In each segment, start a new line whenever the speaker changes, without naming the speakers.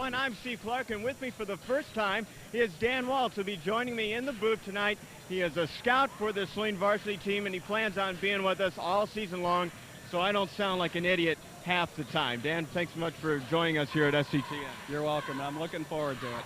and I'm Steve Clark, and with me for the first time is Dan Waltz, who will be joining me in the booth tonight. He is a scout for the Saline varsity team, and he plans on being with us all season long, so I don't sound like an idiot half the time. Dan, thanks so much for joining us here at SCTN.
You're welcome. I'm looking forward to it.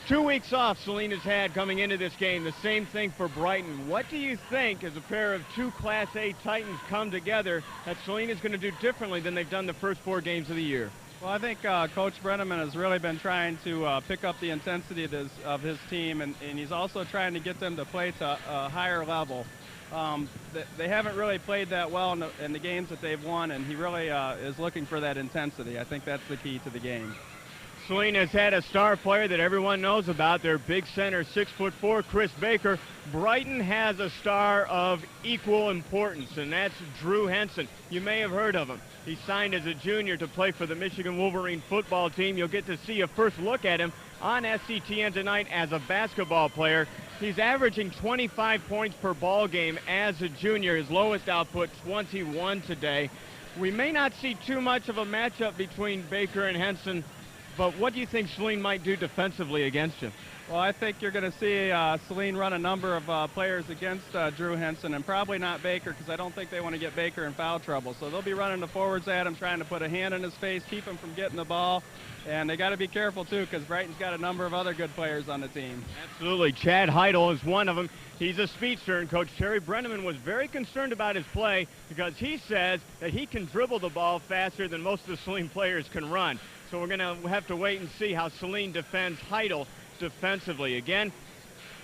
2 weeks off Saline has had coming into this game. The same thing for Brighton. What do you think, as a pair of two Class A Titans come together, that Saline is going to do differently than they've done the first 4 games of the year?
Well, I think Coach Brenneman has really been trying to pick up the intensity of his team, and he's also trying to get them to play to a higher level. They haven't really played that well in the games that they've won, and he really is looking for that intensity. I think that's the key to the game.
Saline has had a star player that everyone knows about, their big center, 6'4", Chris Baker. Brighton has a star of equal importance, and that's Drew Henson. You may have heard of him. He signed as a junior to play for the Michigan Wolverine football team. You'll get to see a first look at him on SCTN tonight as a basketball player. He's averaging 25 points per ball game as a junior. His lowest output, 21 today. We may not see too much of a matchup between Baker and Henson, but what do you think Saline might do defensively against him?
Well, I think you're going to see Saline run a number of players against Drew Henson, and probably not Baker, because I don't think they want to get Baker in foul trouble. So they'll be running the forwards at him, trying to put a hand in his face, keep him from getting the ball. And they got to be careful, too, because Brighton's got a number of other good players on the team.
Absolutely. Chad Heidel is one of them. He's a speedster, and Coach Terry Brenneman was very concerned about his play because he says that he can dribble the ball faster than most of the Saline players can run. So we're going to have to wait and see how Saline defends Heidel defensively. Again,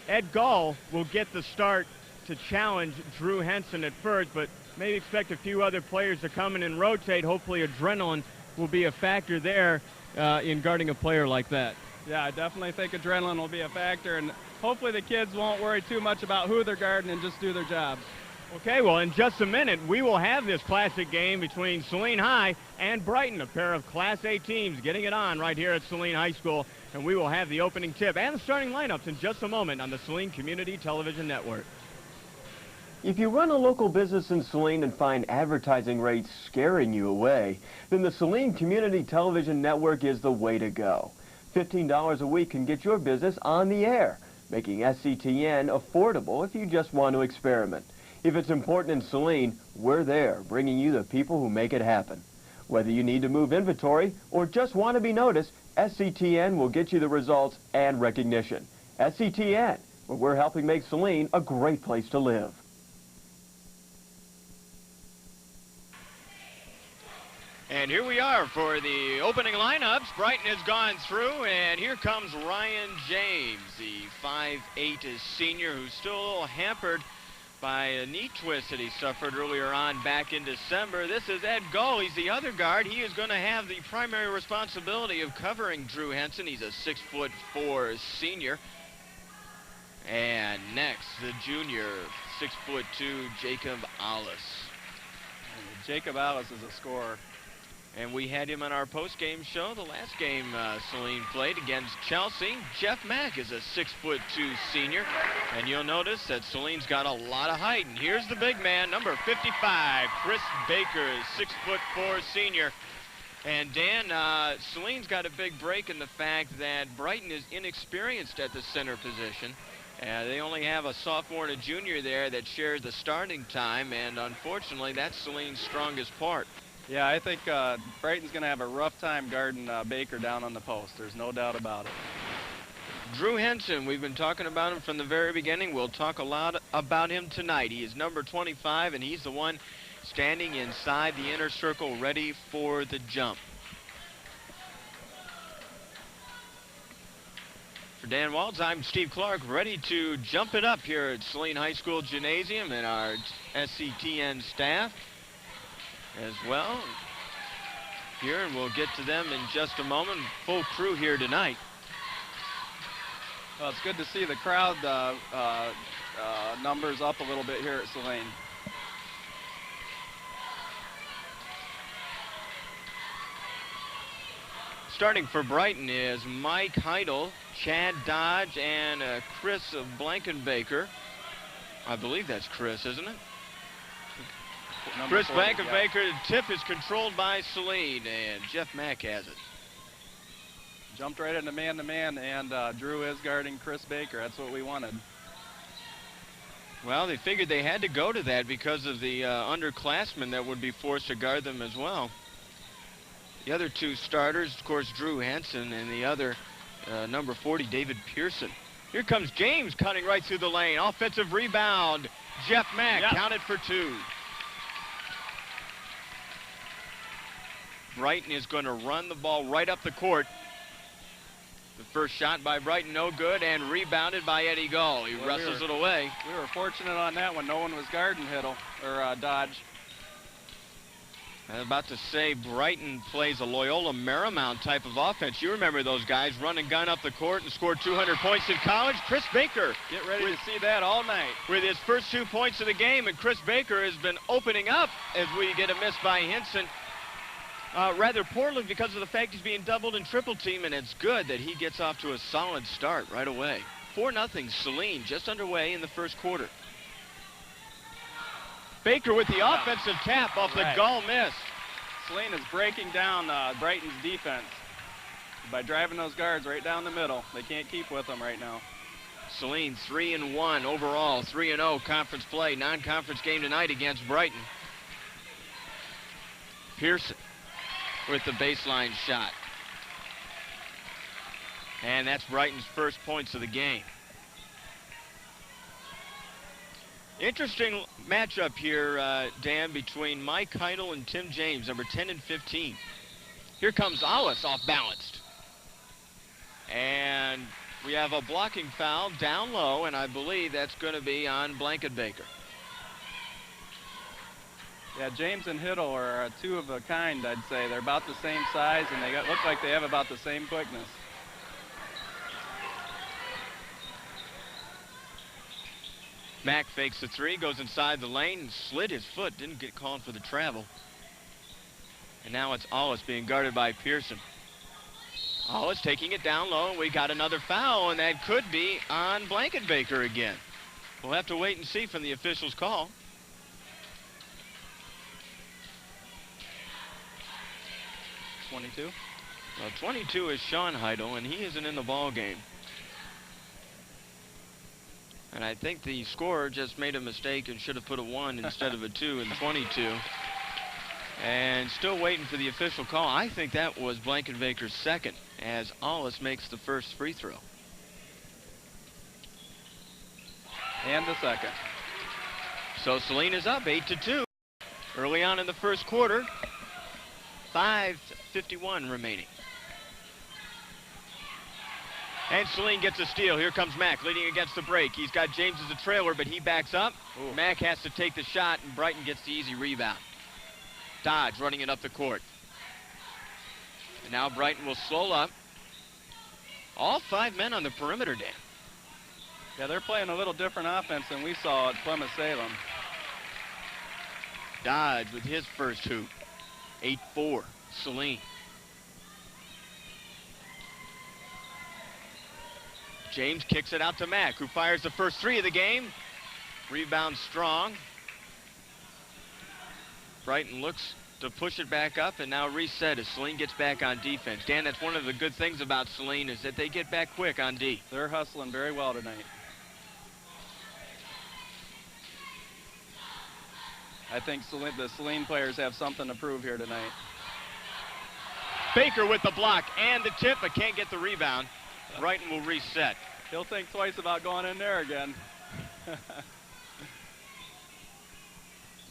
Ed Gall will get the start to challenge Drew Henson at first, but maybe expect a few other players to come in and rotate. Hopefully adrenaline will be a factor there in guarding a player like that.
Yeah, I definitely think adrenaline will be a factor, and hopefully the kids won't worry too much about who they're guarding and just do their job.
Okay, well, in just a minute, we will have this classic game between Saline High and Brighton, a pair of Class A teams getting it on right here at Saline High School, and we will have the opening tip and the starting lineups in just a moment on the Saline Community Television Network.
If you run a local business in Saline and find advertising rates scaring you away, then the Saline Community Television Network is the way to go. $15 a week can get your business on the air, making SCTN affordable if you just want to experiment. If it's important in Saline, we're there, bringing you the people who make it happen. Whether you need to move inventory or just want to be noticed, SCTN will get you the results and recognition. SCTN, where we're helping make Saline a great place to live.
And here we are for the opening lineups. Brighton has gone through, and here comes Ryan James, the 5'8" senior who's still a little hampered by a knee twist that he suffered earlier on back in December. This is Ed Gull. He's the other guard. He is going to have the primary responsibility of covering Drew Henson. He's a 6'4" senior. And next, the junior, 6'2", Jacob Alice.
Jacob Alice is a scorer.
And we had him on our post-game show. The last game Saline played against Chelsea. Jeff Mack is a 6'2" senior. And you'll notice that Saline's got a lot of height. And here's the big man, number 55, Chris Baker, 6'4" senior. And Dan, Saline's got a big break in the fact that Brighton is inexperienced at the center position. They only have a sophomore and a junior there that shares the starting time. And unfortunately, that's Saline's strongest part.
Yeah, I think Brighton's going to have a rough time guarding Baker down on the post. There's no doubt about it.
Drew Henson, we've been talking about him from the very beginning. We'll talk a lot about him tonight. He is number 25, and he's the one standing inside the inner circle ready for the jump. For Dan Waltz, I'm Steve Clark, ready to jump it up here at Saline High School Gymnasium, and our SCTN staff as well here, and we'll get to them in just a moment. Full crew here tonight.
Well, it's good to see the crowd numbers up a little bit here at Saline.
Starting for Brighton is Mike Heidel, Chad Dodge, and Chris Blankenbaker. I believe that's Chris, isn't it? Chris Blankenbaker. The tip is controlled by Saline, and Jeff Mack has it.
Jumped right into man-to-man, and Drew is guarding Chris Baker. That's what we wanted.
Well, they figured they had to go to that because of the underclassmen that would be forced to guard them as well. The other two starters, of course, Drew Henson, and the other, number 40, David Pearson. Here comes James cutting right through the lane. Offensive rebound. Jeff Mack counted for 2. Brighton is going to run the ball right up the court. The first shot by Brighton, no good, and rebounded by Eddie Gall. He wrestles it away.
We were fortunate on that one. No one was guarding Dodge.
I was about to say, Brighton plays a Loyola Marymount type of offense. You remember those guys, run and gun up the court and scored 200 points in college. Chris Baker.
Get ready to see that all night.
With his first 2 points of the game, and Chris Baker has been opening up as we get a miss by Henson. Rather poorly because of the fact he's being doubled and triple teamed, and it's good that he gets off to a solid start right away. 4-0 Saline, just underway in the first quarter. Baker with the offensive tap off the Gall miss.
Saline is breaking down Brighton's defense by driving those guards right down the middle. They can't keep with them right now.
Saline 3-1 overall, 3-0 conference play, non-conference game tonight against Brighton. Pearson with the baseline shot. And that's Brighton's first points of the game. Interesting matchup here, Dan, between Mike Heidel and Tim James, number 10 and 15. Here comes Ollis off balanced. And we have a blocking foul down low, and I believe that's going to be on Blankenbaker.
Yeah, James and Hiddle are two of a kind, I'd say. They're about the same size, and they look like they have about the same quickness.
Mack fakes the 3, goes inside the lane, and slid his foot, didn't get called for the travel. And now it's Ollis being guarded by Pearson. Ollis taking it down low, and we got another foul, and that could be on Blankenbaker again. We'll have to wait and see from the official's call.
22.
Well, 22 is Sean Heidel, and he isn't in the ball game. And I think the scorer just made a mistake and should have put a 1 instead of a 2 in 22. And still waiting for the official call. I think that was Blankenbaker's second, as Ollis makes the first free throw.
And the second.
So Saline is up 8-2 early on in the first quarter. 5:51 remaining. And Saline gets a steal. Here comes Mack leading against the break. He's got James as a trailer, but he backs up. Ooh. Mack has to take the shot, and Brighton gets the easy rebound. Dodge running it up the court. And now Brighton will slow up. All 5 men on the perimeter, Dan.
Yeah, they're playing a little different offense than we saw at Plymouth-Salem.
Dodge with his first hoop. 8-4, Saline. James kicks it out to Mack, who fires the first 3 of the game. Rebound strong. Brighton looks to push it back up and now reset as Saline gets back on defense. Dan, that's one of the good things about Saline is that they get back quick on D.
They're hustling very well tonight. I think the Saline players have something to prove here tonight.
Baker with the block and the tip, but can't get the rebound. Brighton will reset.
He'll think twice about going in there again.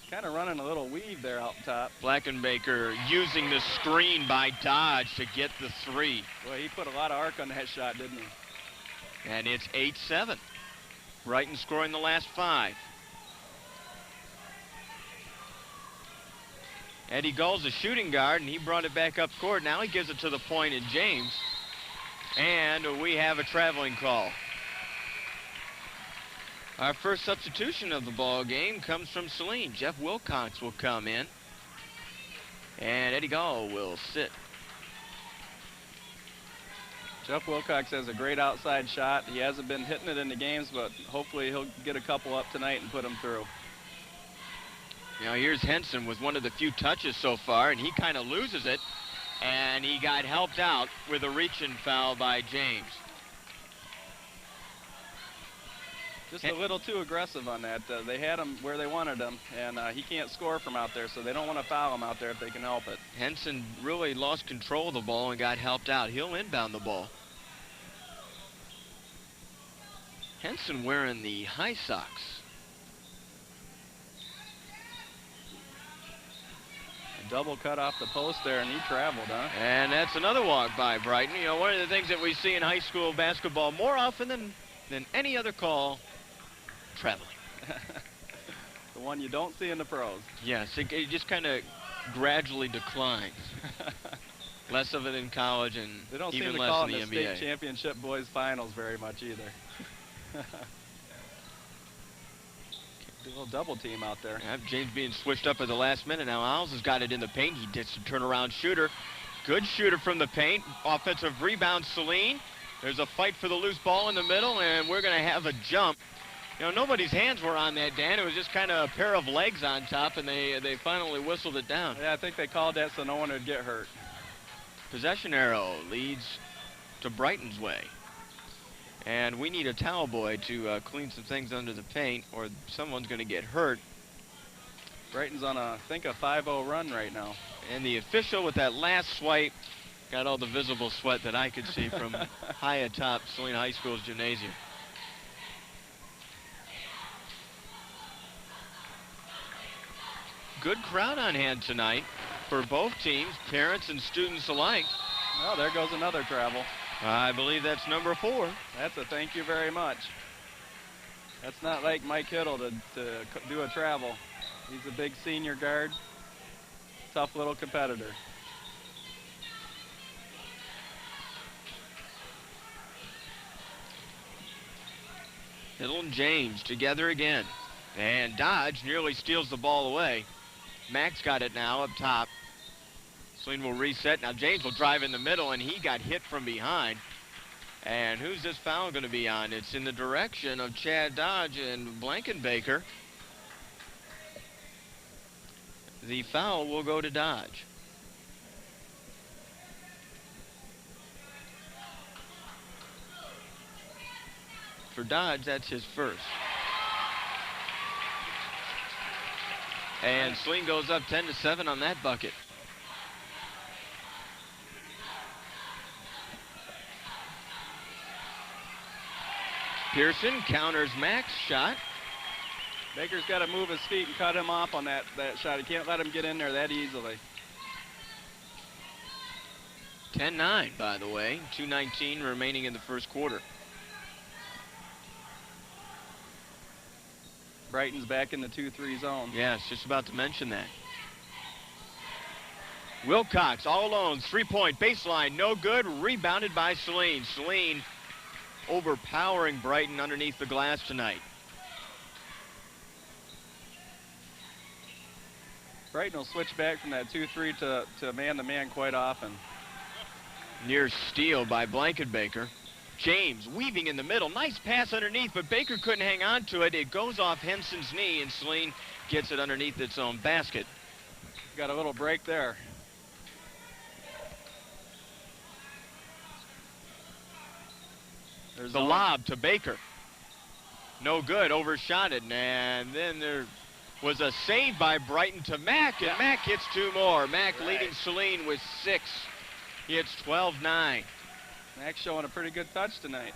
Kind of running a little weave there out top.
Blankenbaker using the screen by Dodge to get the 3.
Boy, he put a lot of arc on that shot, didn't he?
And it's 8-7. Brighton scoring the last 5. Eddie Gull's a shooting guard, and he brought it back up court. Now he gives it to the point in James. And we have a traveling call. Our first substitution of the ball game comes from Saline. Jeff Wilcox will come in. And Eddie Gull will sit.
Jeff Wilcox has a great outside shot. He hasn't been hitting it in the games, but hopefully he'll get a couple up tonight and put them through.
Now here's Henson with one of the few touches so far, and he kind of loses it. and he got helped out with a reach-in foul by James.
Just a little too aggressive on that. They had him where they wanted him, and he can't score from out there, so they don't want to foul him out there if they can help it.
Henson really lost control of the ball and got helped out. He'll inbound the ball. Henson wearing the high socks.
A double cut off the post there, and he traveled, huh?
And that's another walk by Brighton. You know, one of the things that we see in high school basketball more often than any other call, traveling.
The one you don't see in the pros.
Yes, it just kind of gradually declines. Less of it in college and
they don't
even
seem to
less
call
in
it
the
the
NBA.
state championship boys finals very much either. A little double team out there.
Yeah, James being switched up at the last minute. Now Owls has got it in the paint. He gets a turnaround shooter. Good shooter from the paint. Offensive rebound, Saline. There's a fight for the loose ball in the middle, and we're going to have a jump. You know, nobody's hands were on that, Dan. It was just kind of a pair of legs on top, and they finally whistled it down.
Yeah, I think they called that so no one would get hurt.
Possession arrow leads to Brighton's way. And we need a towel boy to clean some things under the paint, or someone's going to get hurt.
Brighton's on, I think, a 5-0 run right now.
And the official with that last swipe got all the visible sweat that I could see from high atop Saline High School's gymnasium. Good crowd on hand tonight for both teams, parents and students alike.
Well, there goes another travel.
I believe that's number 4.
That's a thank you very much. That's not like Mike Hittle to do a travel. He's a big senior guard, tough little competitor.
Hittle and James together again. And Dodge nearly steals the ball away. Max got it now up top. Saline will reset. Now James will drive in the middle, and he got hit from behind. And who's this foul going to be on? It's in the direction of Chad Dodge and Blankenbaker. The foul will go to Dodge. For Dodge, that's his first. And Saline goes up 10-7 on that bucket. Pearson counters Max shot.
Baker's got to move his feet and cut him off on that shot. He can't let him get in there that easily.
10-9, by the way. 2:19 remaining in the first quarter.
Brighton's back in the 2-3 zone.
Yes, just about to mention that. Wilcox all alone, 3-point baseline, no good, rebounded by Saline. Saline overpowering Brighton underneath the glass tonight.
Brighton will switch back from that 2-3 to man-to-man quite often.
Near steal by Blankenbaker. James weaving in the middle. Nice pass underneath, but Baker couldn't hang on to it. It goes off Henson's knee, and Saline gets it underneath its own basket.
Got a little break there.
There's the lob to Baker. No good, overshot it, and then there was a save by Brighton to Mack, and Mack hits 2 more. Mack leading Saline with 6. He hits 12-9.
Mack's showing a pretty good touch tonight.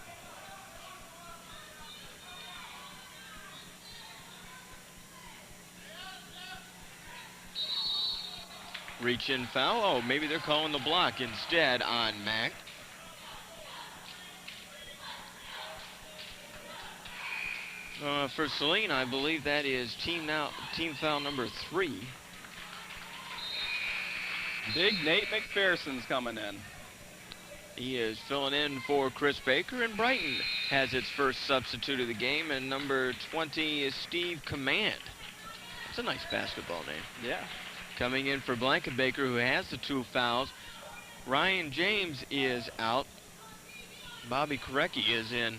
Reach in foul. Oh, maybe they're calling the block instead on Mack. For Saline, I believe that is team foul number 3.
Big Nate McPherson's coming in.
He is filling in for Chris Baker, and Brighton has its first substitute of the game, and number 20 is Steve Command. That's a nice basketball name.
Yeah.
Coming in for Blankenbaker, who has the 2 fouls. Ryan James is out. Bobby Korecki is in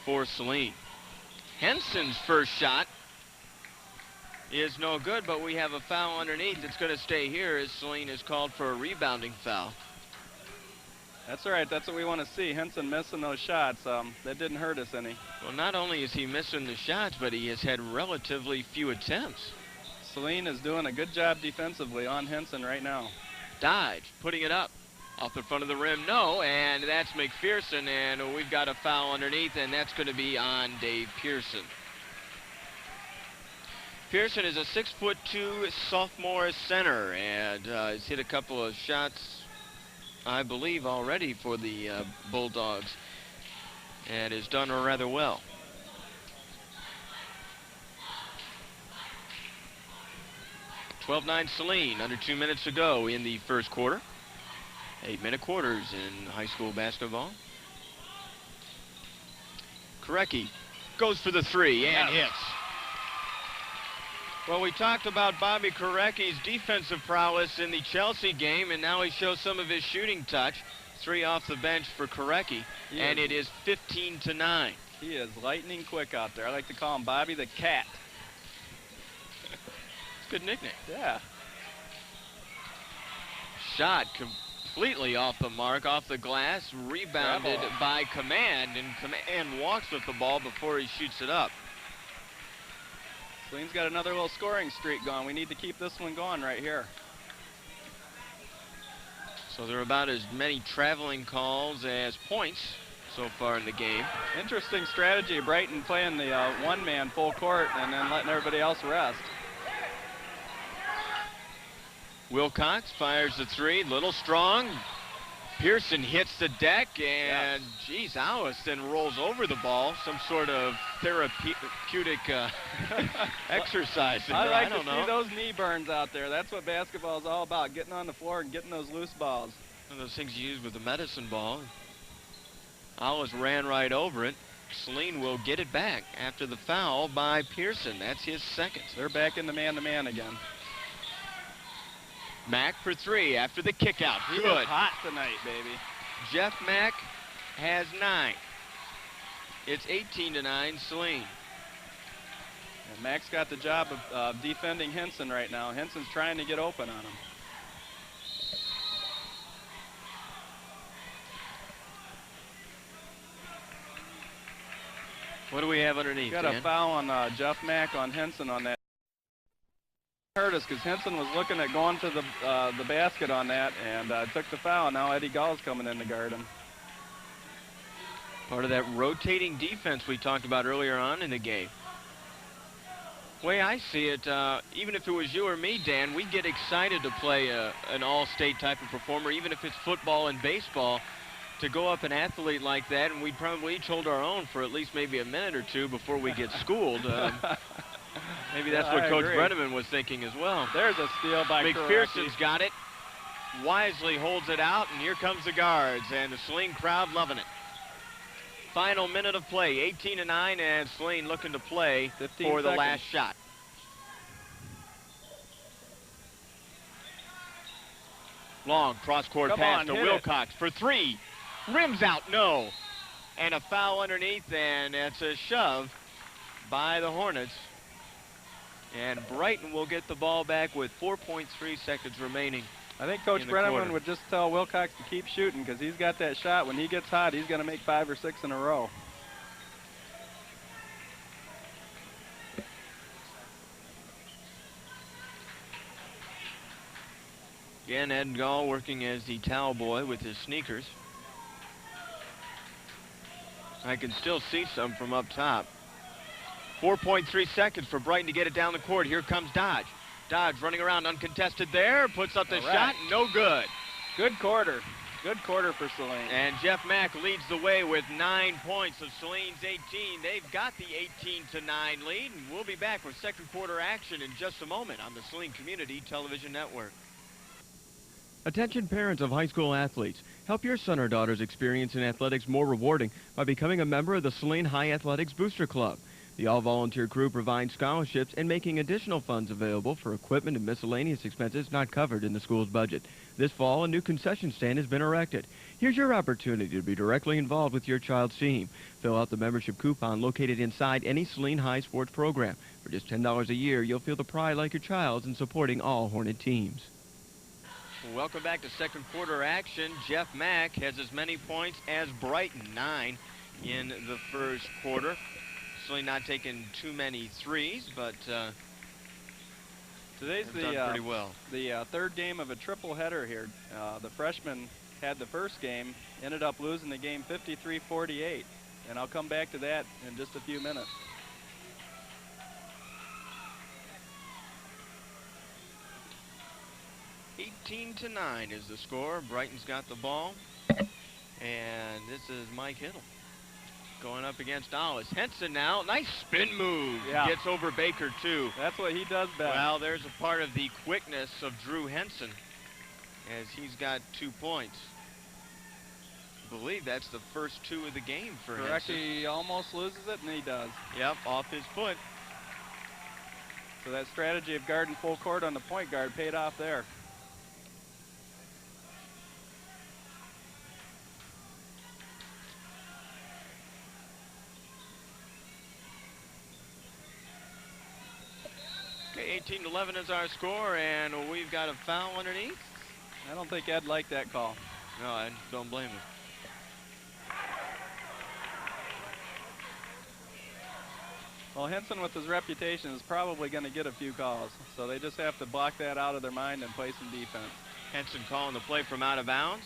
for Saline. Henson's first shot is no good, but we have a foul underneath. It's going to stay here as Saline is called for a rebounding foul.
That's all right. That's what we want to see. Henson missing those shots. That didn't hurt us any.
Well, not only is he missing the shots, but he has had relatively few attempts.
Saline is doing a good job defensively on Henson right now.
Dodge, putting it up. Off the front of the rim, no, and that's McPherson, and we've got a foul underneath, and that's going to be on Dave Pearson. Pearson is a 6'2" sophomore center, and has hit a couple of shots, I believe, already for the Bulldogs, and has done rather well. (12-9) Saline, under 2 minutes to go in the first quarter. 8-minute quarters in high school basketball. Korecki goes for the three and hits. Well, we talked about Bobby Korecki's defensive prowess in the Chelsea game, and now he shows some of his shooting touch. 3 off the bench for Korecki, and it is 15-9.
He is lightning quick out there. I like to call him Bobby the Cat.
Good nickname.
Yeah.
Shot completely off the mark, off the glass, rebounded by Command, and Command walks with the ball before he shoots it up.
Saline's got another little scoring streak going. We need to keep this one going right here.
So there are about as many traveling calls as points so far in the game.
Interesting strategy, Brighton playing the one-man full court and then letting everybody else rest.
Wilcox fires the three, little strong. Pearson hits the deck, and geez, Allison rolls over the ball. Some sort of therapeutic exercise.
I like to see those knee burns out there. That's what basketball is all about, getting on the floor and getting those loose balls.
One of those things you use with the medicine ball. Alice ran right over it. Saline will get it back after the foul by Pearson. That's his second.
They're back in the man-to-man again.
Mack for three after the kick out.
He is hot tonight, baby.
Jeff Mack has 9. It's 18-9 Saline.
And Mack's got the job of defending Henson right now. Henson's trying to get open on him.
What do we have underneath?
Got a foul on Jeff Mack on Henson on that. Hurt us because Henson was looking at going to the basket on that and took the foul. Now Eddie Gall's coming in to guard him.
Part of that rotating defense we talked about earlier on in the game. The way I see it, even if it was you or me, Dan, we'd get excited to play an all-state type of performer, even if it's football and baseball, to go up an athlete like that, and we'd probably each hold our own for at least maybe a minute or two before we get schooled. Maybe that's what Coach Brenneman was thinking as well.
There's a steal by
McPherson's got it. Wisely holds it out, and here comes the guards, and the Saline crowd loving it. Final minute of play, 18-9, and Saline looking to play for the last shot. Long cross-court pass to Wilcox for three. Rims out, no. And a foul underneath, and that's a shove by the Hornets. And Brighton will get the ball back with 4.3 seconds remaining.
I think Coach Brenneman would just tell Wilcox to keep shooting because he's got that shot. When he gets hot, he's going to make 5 or 6 in a row.
Again, Ed Gall working as the towel boy with his sneakers. I can still see some from up top. 4.3 seconds for Brighton to get it down the court. Here comes Dodge. Dodge running around uncontested there. Puts up the shot. No good.
Good quarter. Good quarter for Saline.
And Jeff Mack leads the way with 9 points of Saline's 18. They've got the 18-9 lead, and we'll be back with second quarter action in just a moment on the Saline Community Television Network. Attention parents of high school athletes. Help your son or daughter's experience in athletics more rewarding by becoming a member of the Saline High Athletics Booster Club. The all-volunteer crew provides scholarships and making additional funds available for equipment and miscellaneous expenses not covered in the school's budget. This fall, a new concession stand has been erected.
Here's your opportunity to be directly involved with your child's team. Fill out the membership coupon located inside any Saline High sports program. For just $10 a year, you'll feel the pride like your child's in supporting all Hornet teams.
Welcome back to second quarter action. Jeff Mack has as many points as Brighton, 9 in the first quarter. Saline not taking too many threes, but
today's
done pretty well.
The third game of a triple header here. The freshmen had the first game, ended up losing the game 53-48, and I'll come back to that in just a few minutes.
To 9 is the score. Brighton's got the ball, and this is Mike Hittle going up against Hollis. Henson now, nice spin move.
Yeah.
Gets over Baker too.
That's what he does best.
Well, there's a part of the quickness of Drew Henson, as he's got 2 points. I believe that's the first 2 of the game for
Correct.
Henson.
He almost loses it, and he does.
Yep, off his foot.
So that strategy of guarding full court on the point guard paid off there.
Okay, 18-11 is our score, and we've got a foul underneath.
I don't think Ed liked that call.
No, I don't blame him.
Well, Henson, with his reputation, is probably going to get a few calls, so they just have to block that out of their mind and play some defense.
Henson calling the play from out of bounds.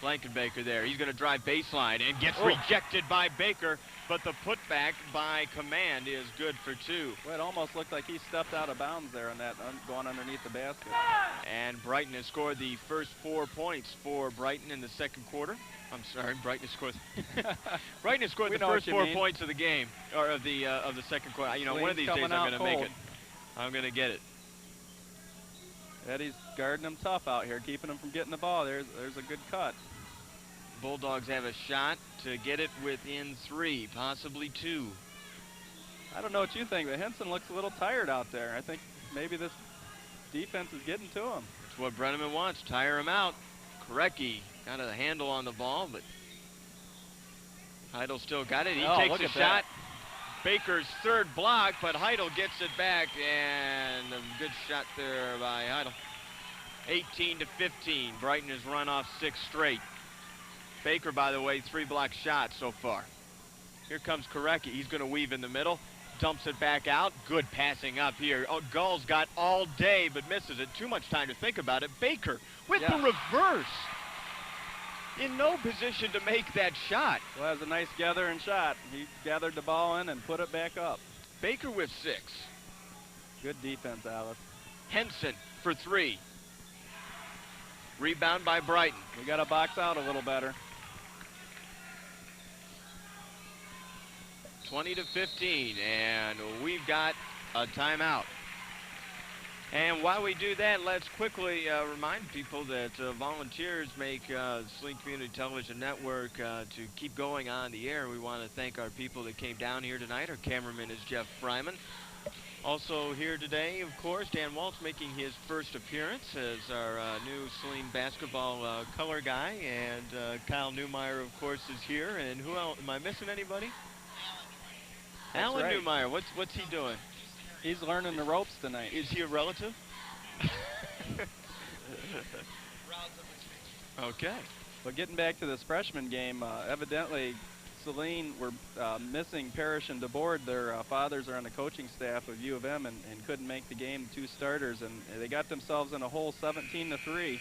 Blankenbaker there. He's going to drive baseline and gets rejected by Baker, but the putback by Command is good for 2.
Well, it almost looked like he stepped out of bounds there on that, going underneath the basket.
And Brighton has scored the first 4 points for Brighton in the second quarter. I'm sorry, Brighton has scored. Brighton has scored the first 4 points of the game, or of the second quarter. You know, one of these days I'm going to make it. I'm going to get it.
Eddie's guarding them tough out here, keeping them from getting the ball. There's a good cut.
Bulldogs have a shot to get it within 3, possibly 2.
I don't know what you think, but Henson looks a little tired out there. I think maybe this defense is getting to him.
It's what Brenneman wants, tire him out. Korecki got a handle on the ball, but Heidel still got it. He takes a shot. Baker's third block, but Heidel gets it back, and a good shot there by Heidel. 18-15. Brighton has run off 6 straight. Baker, by the way, 3 block shots so far. Here comes Korecki. He's going to weave in the middle, dumps it back out. Good passing up here. Oh, Gull's got all day, but misses it. Too much time to think about it. Baker with the reverse. In no position to make that shot.
Well, that was a nice gathering shot. He gathered the ball in and put it back up.
Baker with 6.
Good defense, Alice.
Henson for 3. Rebound by Brighton.
We got to box out a little better.
20-15, and we've got a timeout. And while we do that, let's quickly remind people that volunteers make Saline Community Television Network to keep going on the air. We want to thank our people that came down here tonight. Our cameraman is Jeff Fryman. Also here today, of course, Dan Waltz making his first appearance as our new Saline basketball color guy. And Kyle Newmeyer, of course, is here. And who else? Am I missing anybody? Alan
right.
Newmeyer, what's he doing?
He's learning the ropes tonight.
Is he a relative? Okay.
But getting back to this freshman game, evidently Saline were missing Parrish and DeBoard. Their fathers are on the coaching staff of U of M and couldn't make the game, 2 starters, and they got themselves in a hole 17-3.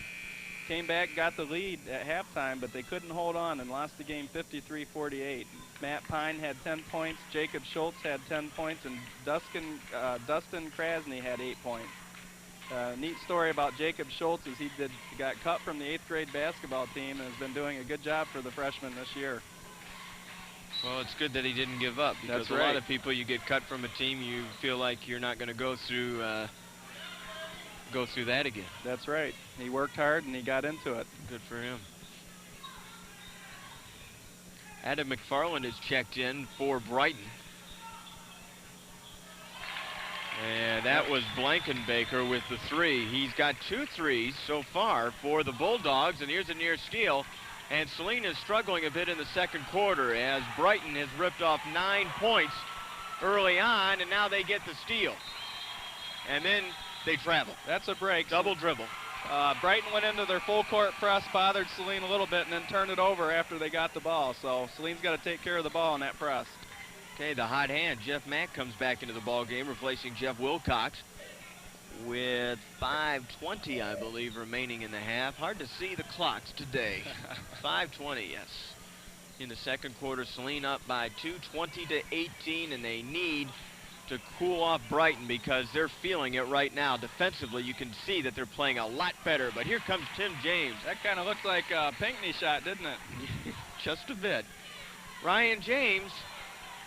Came back, got the lead at halftime, but they couldn't hold on and lost the game 53-48. Matt Pine had 10 points, Jacob Schultz had 10 points, and Dustin Krasny had 8 points. Neat story about Jacob Schultz is he got cut from the 8th grade basketball team and has been doing a good job for the freshmen this year.
Well, it's good that he didn't give up, because
That's
a
right.
lot of people, you get cut from a team, you feel like you're not going to go through that again.
That's right. He worked hard and he got into it.
Good for him. Adam McFarland is checked in for Brighton. And that was Blankenbaker with the three. He's got 2 threes so far for the Bulldogs, and here's a near steal. And Saline is struggling a bit in the second quarter as Brighton has ripped off 9 points early on, and now they get the steal. And then they travel.
That's a break.
Double dribble.
Brighton went into their full court press, bothered Saline a little bit, and then turned it over after they got the ball. So Saline's got to take care of the ball in that press.
Okay, the hot hand, Jeff Mack, comes back into the ball game, replacing Jeff Wilcox with 5:20, I believe, remaining in the half. Hard to see the clocks today. 5:20, yes. In the second quarter, Saline up by 2, 20-18, and they need to cool off Brighton because they're feeling it right now. Defensively, you can see that they're playing a lot better, but here comes Tim James.
That kind of looked like a Pinckney shot, didn't it?
Just a bit. Ryan James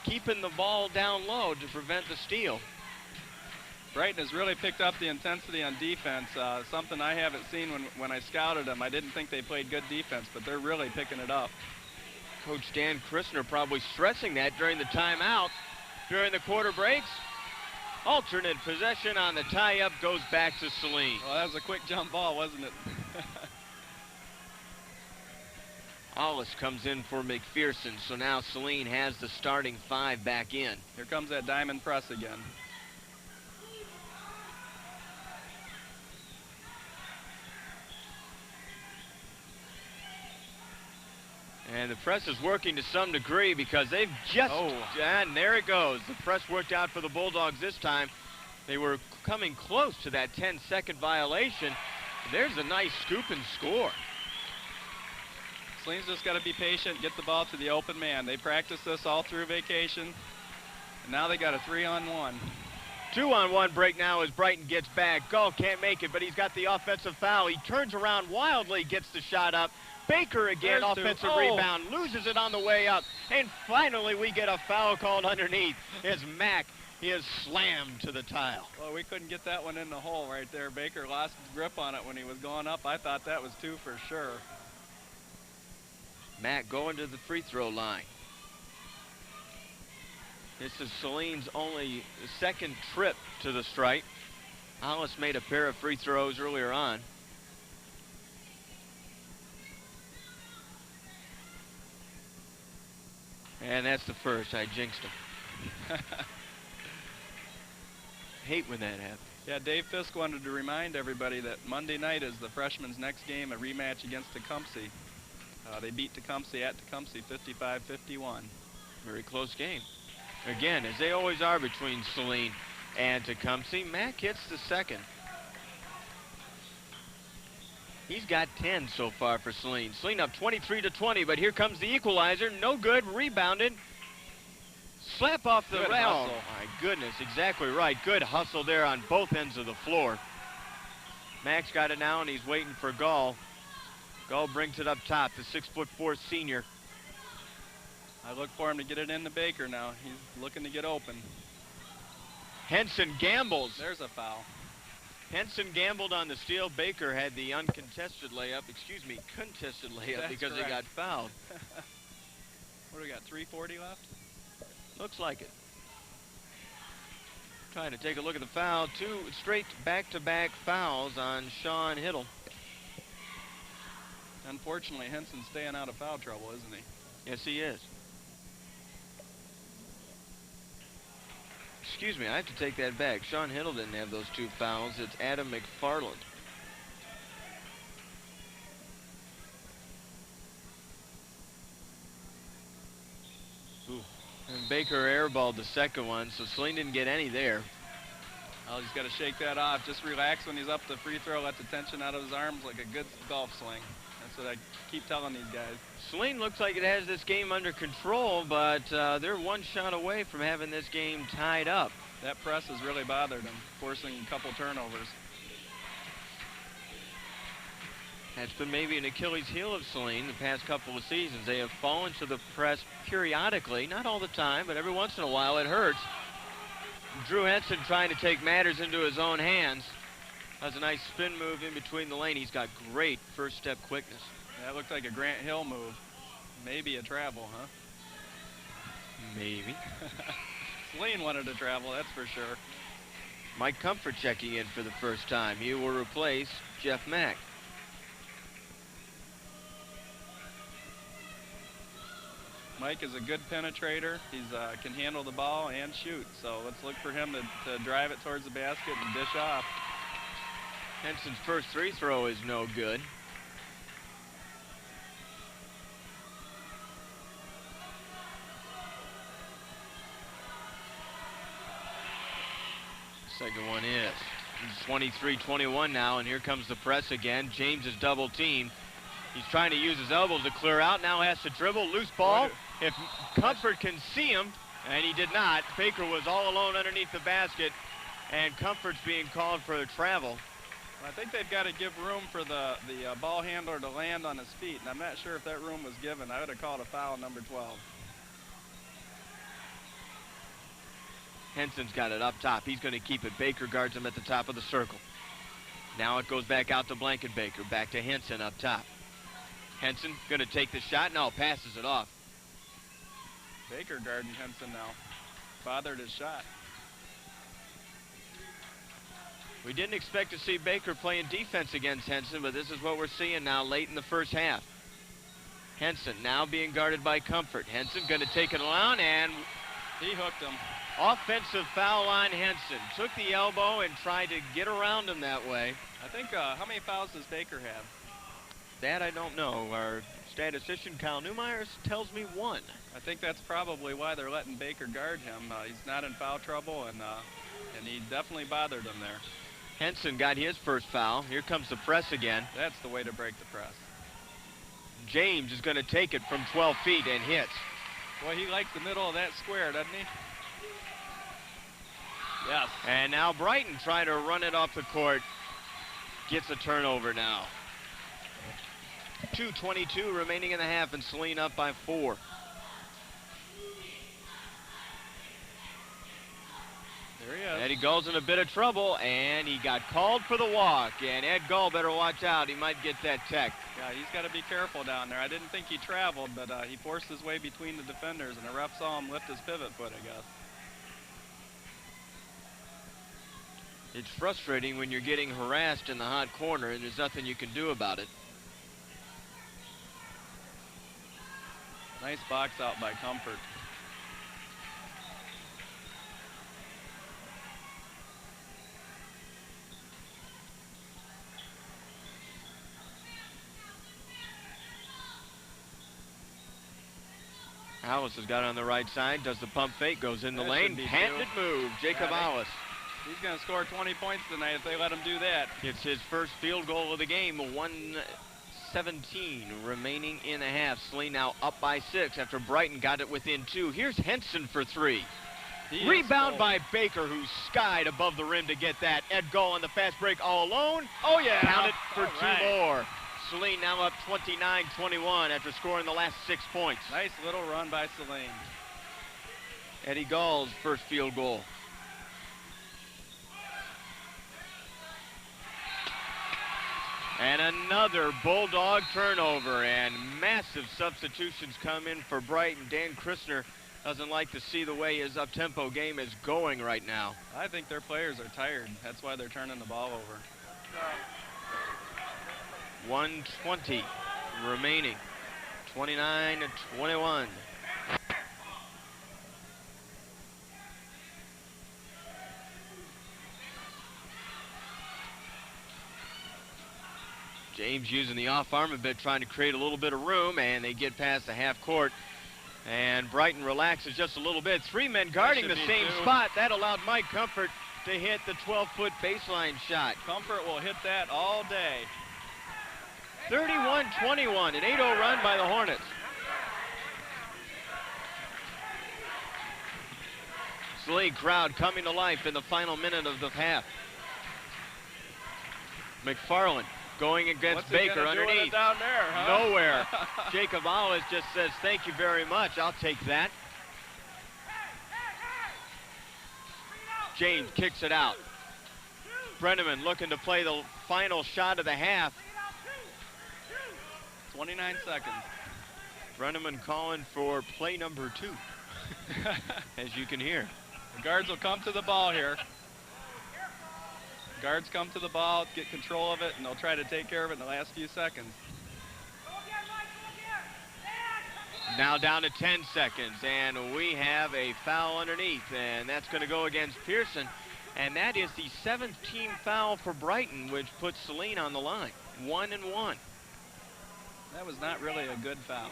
keeping the ball down low to prevent the steal.
Brighton has really picked up the intensity on defense, something I haven't seen when I scouted them. I didn't think they played good defense, but they're really picking it up.
Coach Dan Christner probably stressing that during the timeout. During the quarter breaks, alternate possession on the tie-up goes back to Saline.
Well, that was a quick jump ball, wasn't it?
Hollis comes in for McPherson, so now Saline has the starting 5 back in.
Here comes that diamond press again.
And the press is working to some degree because they've just, and there it goes. The press worked out for the Bulldogs this time. They were coming close to that 10-second violation. There's a nice scoop and score.
Saline's just got to be patient, get the ball to the open man. They practiced this all through vacation, and now they got a 3-on-1.
2-on-1 break now as Brighton gets back. Gull can't make it, but he's got the offensive foul. He turns around wildly, gets the shot up. Baker again, offensive rebound, loses it on the way up. And finally we get a foul called underneath as Mack is slammed to the tile.
Well, we couldn't get that one in the hole right there. Baker lost his grip on it when he was going up. I thought that was 2 for sure.
Mack going to the free throw line. This is Saline's only second trip to the stripe. Hollis made a pair of free throws earlier on. And that's the first. I jinxed him. Hate when that happens.
Yeah, Dave Fisk wanted to remind everybody that Monday night is the freshman's next game, a rematch against Tecumseh. They beat Tecumseh at Tecumseh 55-51.
Very close game. Again, as they always are between Saline and Tecumseh, Mack hits the second. He's got 10 so far for Saline. Saline up 23-20, but here comes the equalizer. No good, rebounded. Slap off the rail. Oh, my goodness, exactly right. Good hustle there on both ends of the floor. Mack's got it now, and he's waiting for Gull. Gull brings it up top, the 6'4" senior.
I look for him to get it into Baker now. He's looking to get open.
Henson gambles.
There's a foul.
Henson gambled on the steal. Baker had the contested layup
That's
because
correct.
he got fouled.
What do we got, 3:40 left?
Looks like it. Trying to take a look at the foul. 2 straight back-to-back fouls on Sean Hiddle.
Unfortunately, Henson's staying out of foul trouble, isn't he?
Yes, he is. Excuse me, I have to take that back. Sean Hiddle didn't have those 2 fouls. It's Adam McFarland. Ooh. And Baker airballed the second one, so Saline didn't get any there.
Oh, he's got to shake that off. Just relax when he's up the free throw. Let the tension out of his arms like a good golf swing. That's what I keep telling these guys.
Saline looks like it has this game under control, but they're 1 shot away from having this game tied up.
That press has really bothered him, forcing a couple turnovers.
That's been maybe an Achilles heel of Saline the past couple of seasons. They have fallen to the press periodically, not all the time, but every once in a while it hurts. Drew Henson trying to take matters into his own hands. That's a nice spin move in between the lane. He's got great first step quickness.
That looked like a Grant Hill move. Maybe a travel, huh?
Maybe.
Saline wanted to travel, that's for sure.
Mike Comfort checking in for the first time. He will replace Jeff Mack.
Mike is a good penetrator. He's can handle the ball and shoot. So let's look for him to drive it towards the basket and dish off.
Henson's first free throw is no good. Second one is. It's 23-21 now, and here comes the press again. James is double teamed. He's trying to use his elbows to clear out. Now has to dribble. Loose ball. If Comfort can see him, and he did not, Baker was all alone underneath the basket, and Comfort's being called for travel.
I think they've got to give room for the ball handler to land on his feet, and I'm not sure if that room was given. I would have called a foul on number 12.
Henson's got it up top. He's going to keep it. Baker guards him at the top of the circle. Now it goes back out to Blankenbaker. Back to Henson up top. Henson going to take the shot. No, passes it off.
Baker guarding Henson now. Bothered his shot.
We didn't expect to see Baker playing defense against Henson, but this is what we're seeing now late in the first half. Henson now being guarded by Comfort. Henson going to take it along, and
he hooked him.
Offensive foul on Henson. Took the elbow and tried to get around him that way.
I think, how many fouls does Baker have?
That I don't know. Our statistician, Kyle Newmeyer, tells me 1.
I think that's probably why they're letting Baker guard him. He's not in foul trouble, and he definitely bothered him there.
Henson got his first foul. Here comes the press again.
That's the way to break the press.
James is going to take it from 12 feet and hits.
Boy, he likes the middle of that square, doesn't he? Yes.
And now Brighton trying to run it off the court. Gets a turnover now. 2:22 remaining in the half, and Saline up by 4.
There he is.
Eddie Gull's in a bit of trouble, and he got called for the walk. And Ed Gull better watch out. He might get that tech.
Yeah, he's got to be careful down there. I didn't think he traveled, but he forced his way between the defenders, and the ref saw him lift his pivot foot, I guess.
It's frustrating when you're getting harassed in the hot corner and there's nothing you can do about it.
Nice box out by Comfort.
Alice has got it on the right side, does the pump fake, goes in the lane, patented move, Jacob Alice.
He's going to score 20 points tonight if they let him do that.
It's his first field goal of the game, 1:17 remaining in the half. Saline now up by 6 after Brighton got it within 2. Here's Henson for 3. Rebound by Baker, who skied above the rim to get that. Ed Gull on the fast break all alone.
Oh, yeah.
Count it for 2 more. Saline now up 29-21 after scoring the last 6 points.
Nice little run by Saline.
Eddie Gull's first field goal. And another Bulldog turnover, and massive substitutions come in for Brighton. Dan Christner doesn't like to see the way his up-tempo game is going right now.
I think their players are tired. That's why they're turning the ball over.
1:20 remaining, 29-21. James using the off arm a bit, trying to create a little bit of room, and they get past the half court. And Brighton relaxes just a little bit. 3 men guarding the same spot. That allowed Mike Comfort to hit the 12-foot baseline shot.
Comfort will hit that all day.
31-21, an 8-0 run by the Hornets. Saline crowd coming to life in the final minute of the half. McFarland going against Baker underneath.
Down there, huh?
Nowhere. Jacob Alice just says, thank you very much. I'll take that. James kicks it out. Brenneman looking to play the final shot of the half.
29 seconds.
Brenneman calling for play number 2, as you can hear.
The guards will come to the ball here. Guards come to the ball, get control of it, and they'll try to take care of it in the last few seconds.
Now down to 10 seconds, and we have a foul underneath, and that's going to go against Pearson. And that is the 7th team foul for Brighton, which puts Saline on the line. 1-1.
That was not really a good foul.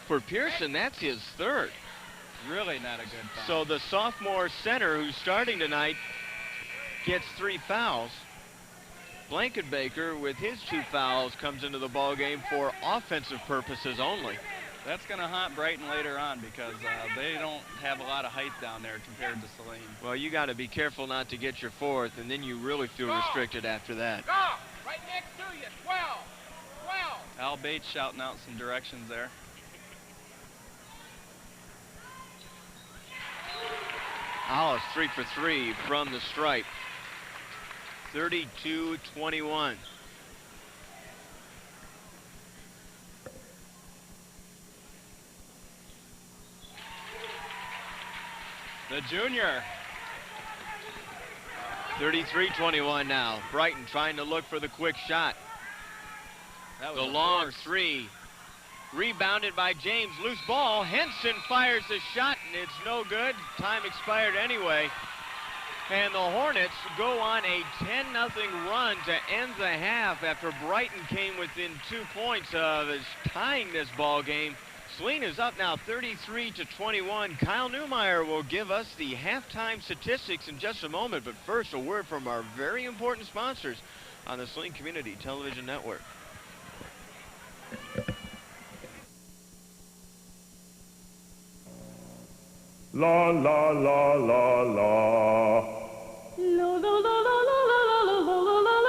For Pearson, that's his 3rd.
Really not a good foul.
So the sophomore center who's starting tonight gets 3 fouls. Blankenbaker, with his 2 fouls, comes into the ball game for offensive purposes only.
That's going to haunt Brighton later on because they don't have a lot of height down there compared to Saline.
Well, you got to be careful not to get your 4th, and then you really feel restricted after that.
Go! Right next to you, 12! 12!
Al Bates shouting out some directions there.
Alice 3 for 3 from the stripe. 32-21.
The junior.
33-21 now. Brighton trying to look for the quick shot.
That was
the long 3. Rebounded by James. Loose ball. Henson fires the shot, and it's no good. Time expired anyway. And the Hornets go on a 10-0 run to end the half after Brighton came within 2 points of tying this ball game. Saline is up now 33-21. Kyle Newmeyer will give us the halftime statistics in just a moment, but first a word from our very important sponsors on the Saline Community Television Network.
La la la la la. La la la la la la la la la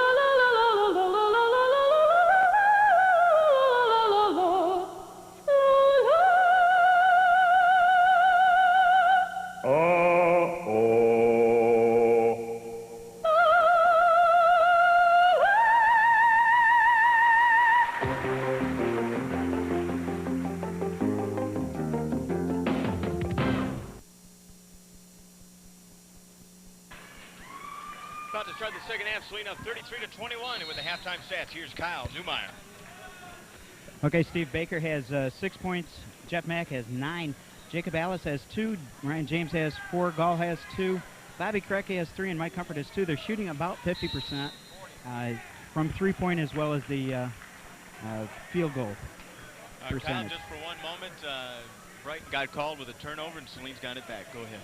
About to start the second half, Saline up 33-21, and with the halftime stats, here's Kyle Newmeyer.
Okay, Steve Baker has 6 points. Jeff Mack has 9. Jacob Alice has 2. Ryan James has 4. Gall has 2. Bobby Krecke has 3, and Mike Comfort has 2. They're shooting about 50% from three-point as well as the field goal percentage.
Kyle, just for one moment, Brighton got called with a turnover, and Saline's got it back. Go ahead.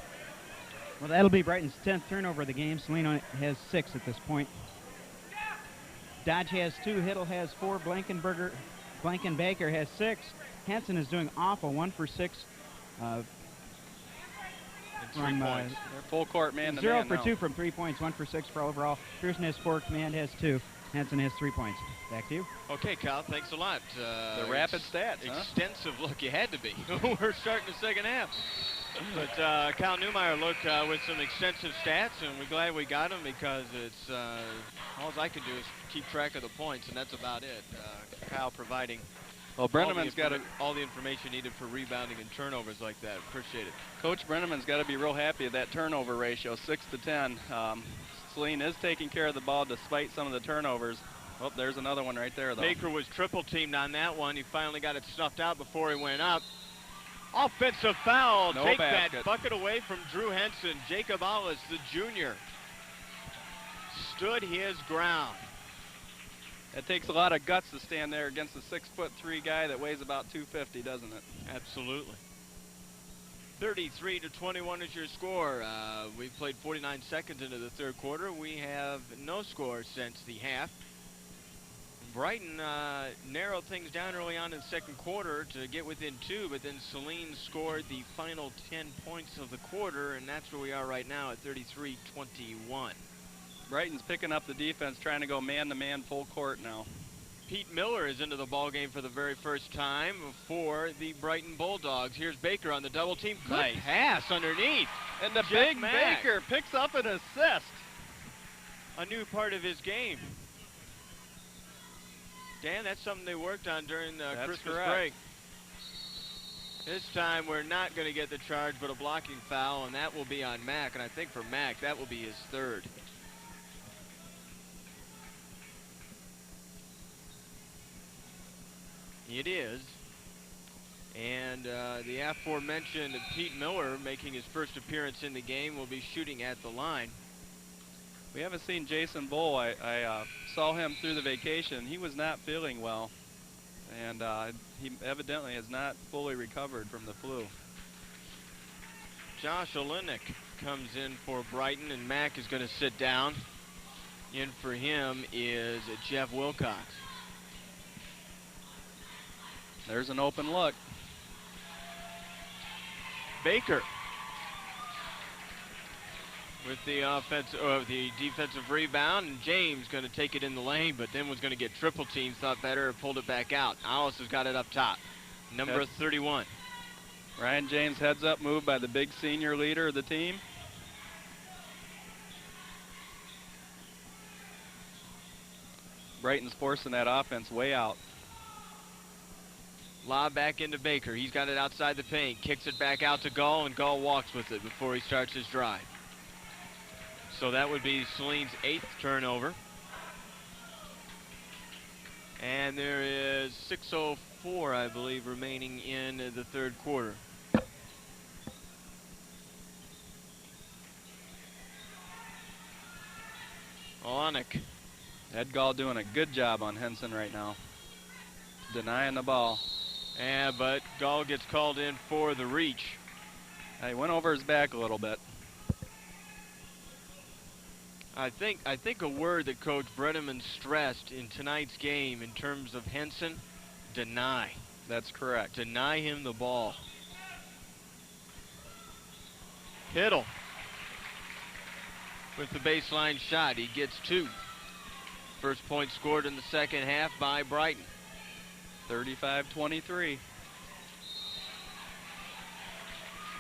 Well, that'll be Brighton's 10th turnover of the game. Saline has 6 at this point. Dodge has 2. Hiddle has 4. Blankenbaker has 6. Hansen is doing awful. 1 for 6.
From points.
They're full court man to
0
man
for
now.
2 from 3 points. 1 for 6 for overall. Pearson has 4. Command has 2. Hansen has 3 points. Back to you.
Okay, Kyle, thanks a lot.
The rapid stats, huh?
Extensive look. You had to be. We're starting the second half. But Kyle Newmeyer looked with some extensive stats, and we're glad we got him because it's all I can do is keep track of the points, and that's about it. Kyle providing
Well, Brenneman's got
all the information needed for rebounding and turnovers like that. Appreciate it.
Coach Brenneman's got to be real happy at that turnover ratio, 6-10. Saline is taking care of the ball despite some of the turnovers. Oh, there's another one right there, though.
Baker was triple teamed on that one. He finally got it snuffed out before he went up. Offensive foul.
No
Take
basket.
that bucket away from Drew Henson. Jacob Alice, the junior, stood his ground.
It takes a lot of guts to stand there against a 6'3" guy that weighs about 250, doesn't it?
Absolutely. 33-21 is your score. We've played 49 seconds into the third quarter. We have no score since the half. Brighton narrowed things down early on in the second quarter to get within 2, but then Saline scored the final 10 points of the quarter, and that's where we are right now at 33-21.
Brighton's picking up the defense, trying to go man-to-man full court now.
Pete Miller is into the ball game for the very first time for the Brighton Bulldogs. Here's Baker on the double team. Good
Nice
pass underneath.
And the
Jeff
big
Mack.
Baker picks up an assist.
A new part of his game. Dan, that's something they worked on during
That's
Christmas
correct.
break. This time we're not going to get the charge, but a blocking foul, and that will be on Mack. And I think for Mack, that will be his third. It is. And the aforementioned Pete Miller, making his first appearance in the game, will be shooting at the line.
We haven't seen Jason Bull. I saw him through the vacation. He was not feeling well, and he evidently has not fully recovered from the flu.
Josh Olenek comes in for Brighton, and Mack is going to sit down. In for him is Jeff Wilcox.
There's an open look.
Baker with the defensive rebound, and James going to take it in the lane, but then was going to get triple teamed, thought better, pulled it back out. Alice has got it up top. Number 31.
Ryan James heads up move by the big senior leader of the team. Brighton's forcing that offense way out.
Lob back into Baker. He's got it outside the paint. Kicks it back out to Gall, and Gall walks with it before he starts his drive. So that would be Saline's 8th turnover. And there is 6:04, I believe, remaining in the third quarter. Olenek.
Ed Gall doing a good job on Henson right now, denying the ball.
But Gall gets called in for the reach.
He went over his back a little bit.
I think a word that Coach Brenneman stressed in tonight's game in terms of Henson, deny.
That's correct.
Deny him the ball. Kittle with the baseline shot. He gets 2. First point scored in the second half by Brighton.
35-23.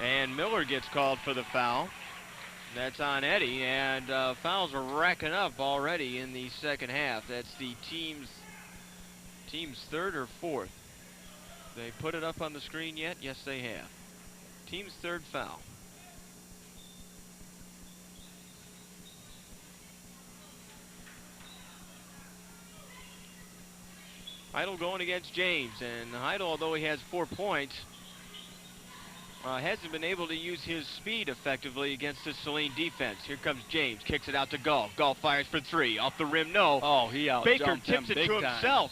And Miller gets called for the foul. That's on Eddie, and fouls are racking up already in the second half. That's the team's third or fourth. They put it up on the screen yet? Yes, they have. Team's third foul. Heidel going against James, and Heidel, although he has 4 points, hasn't been able to use his speed effectively against the Saline defense. Here comes James, kicks it out to Gall. Gall fires for 3, off the rim, no.
Oh, he out.
Baker tips it to himself.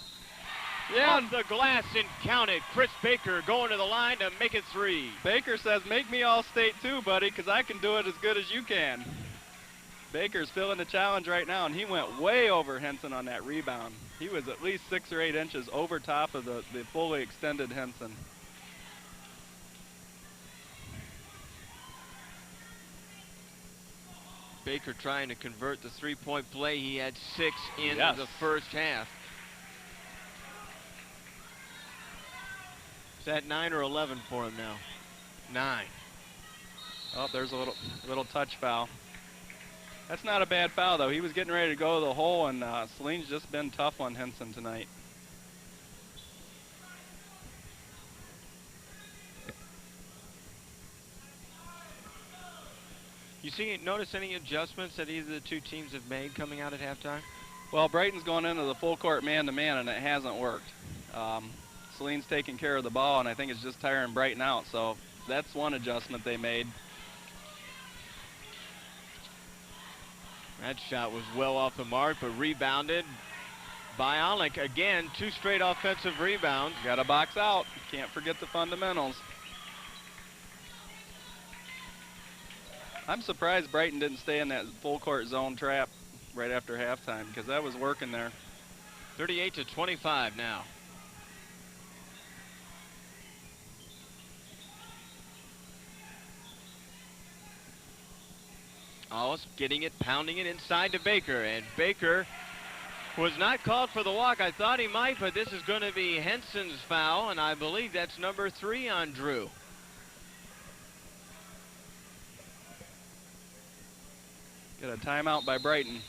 Yeah.
On the glass and counted. Chris Baker going to the line to make it 3.
Baker says, make me All-State too, buddy, because I can do it as good as you can. Baker's feeling the challenge right now, and he went way over Henson on that rebound. He was at least 6 or 8 inches over top of the fully extended Henson.
Baker trying to convert the 3-point play. He had 6 in the first half. Is that 9 or 11 for him now? 9.
Oh, there's a little touch foul. That's not a bad foul, though. He was getting ready to go to the hole, and Saline's just been tough on Henson tonight.
Notice any adjustments that either of the two teams have made coming out at halftime?
Well, Brighton's going into the full court man-to-man, and it hasn't worked. Saline's taking care of the ball, and I think it's just tiring Brighton out, so that's one adjustment they made.
That shot was well off the mark, but rebounded by Olenek. Again, 2 straight offensive rebounds.
Got to box out. Can't forget the fundamentals. I'm surprised Brighton didn't stay in that full court zone trap right after halftime, because that was working there.
38-25 now. Alice getting it, pounding it inside to Baker, and Baker was not called for the walk. I thought he might, but this is going to be Henson's foul, and I believe that's number 3 on Drew.
Get a timeout by Brighton.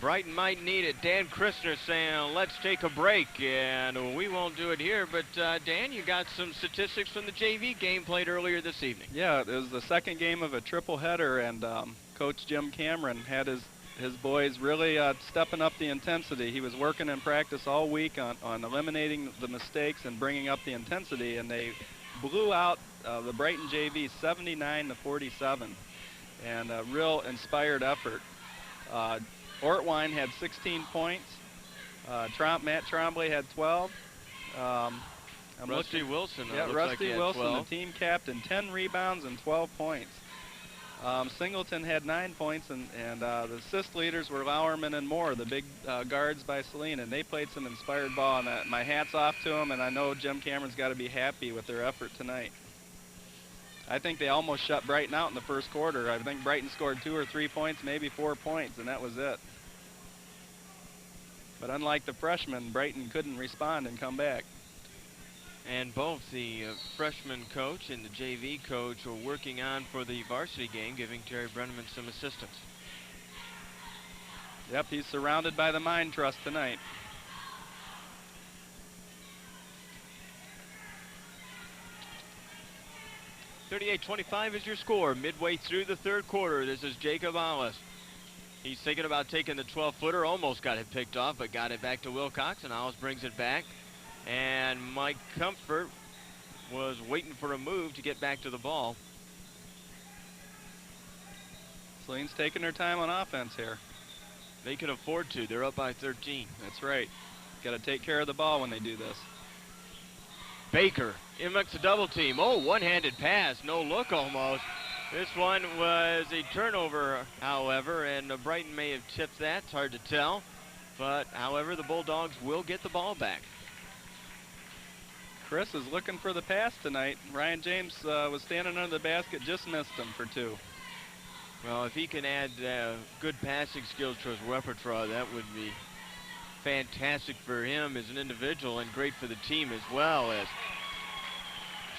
Brighton might need it. Dan Christner saying, let's take a break, and we won't do it here. But, Dan, you got some statistics from the JV game played earlier this evening.
Yeah, it was the second game of a triple header, and Coach Jim Cameron had his boys really stepping up the intensity. He was working in practice all week on eliminating the mistakes and bringing up the intensity, and they blew out the Brighton JV 79-47, and a real inspired effort. Ortwine had 16 points. Matt Trombley had 12.
Rusty Wilson.
Rusty Wilson, the team captain, 10 rebounds and 12 points. Singleton had 9 points, and the assist leaders were Lauerman and Moore, the big guards by Saline, and they played some inspired ball. And my hat's off to them, and I know Jim Cameron's got to be happy with their effort tonight. I think they almost shut Brighton out in the first quarter. I think Brighton scored 2 or 3 points, maybe 4 points, and that was it. But unlike the freshmen, Brighton couldn't respond and come back.
And both the freshman coach and the JV coach were working on for the varsity game, giving Terry Brenneman some assistance.
Yep, he's surrounded by the Mine Trust tonight.
.38-25 is your score midway through the third quarter. This is Jacob Alice. He's thinking about taking the 12-footer, almost got it picked off, but got it back to Wilcox, and Alice brings it back. And Mike Comfort was waiting for a move to get back to the ball.
Saline's taking their time on offense here.
They can afford to. They're up by 13.
That's right. Got to take care of the ball when they do this.
Baker in makes a double team. Oh, one-handed pass, no look almost. This one was a turnover, however, and Brighton may have tipped that. It's hard to tell. But, however, the Bulldogs will get the ball back.
Chris is looking for the pass tonight. Ryan James was standing under the basket, just missed him for 2.
Well, if he can add good passing skills to his repertoire, that would be fantastic for him as an individual and great for the team as well. As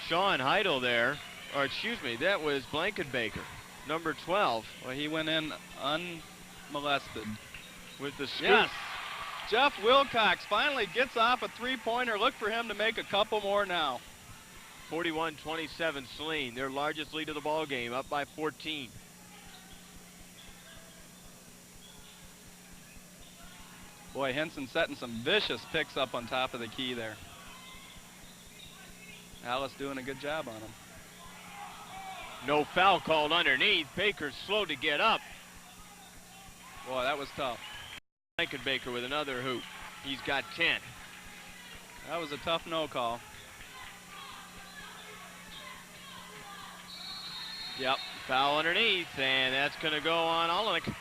Sean Heidel there, or excuse me, that was Blankenbaker, number 12.
Well, he went in unmolested.
With the scoop.
Yes. Jeff Wilcox finally gets off a three-pointer. Look for him to make a couple more now.
41-27 Saline, their largest lead of the ball game, up by 14.
Boy, Henson setting some vicious picks up on top of the key there. Alice doing a good job on him.
No foul called underneath. Baker's slow to get up.
Boy, that was tough.
Blankenbaker with another hoop. He's got 10.
That was a tough no call.
Yep, foul underneath, and that's going to go on Olenek.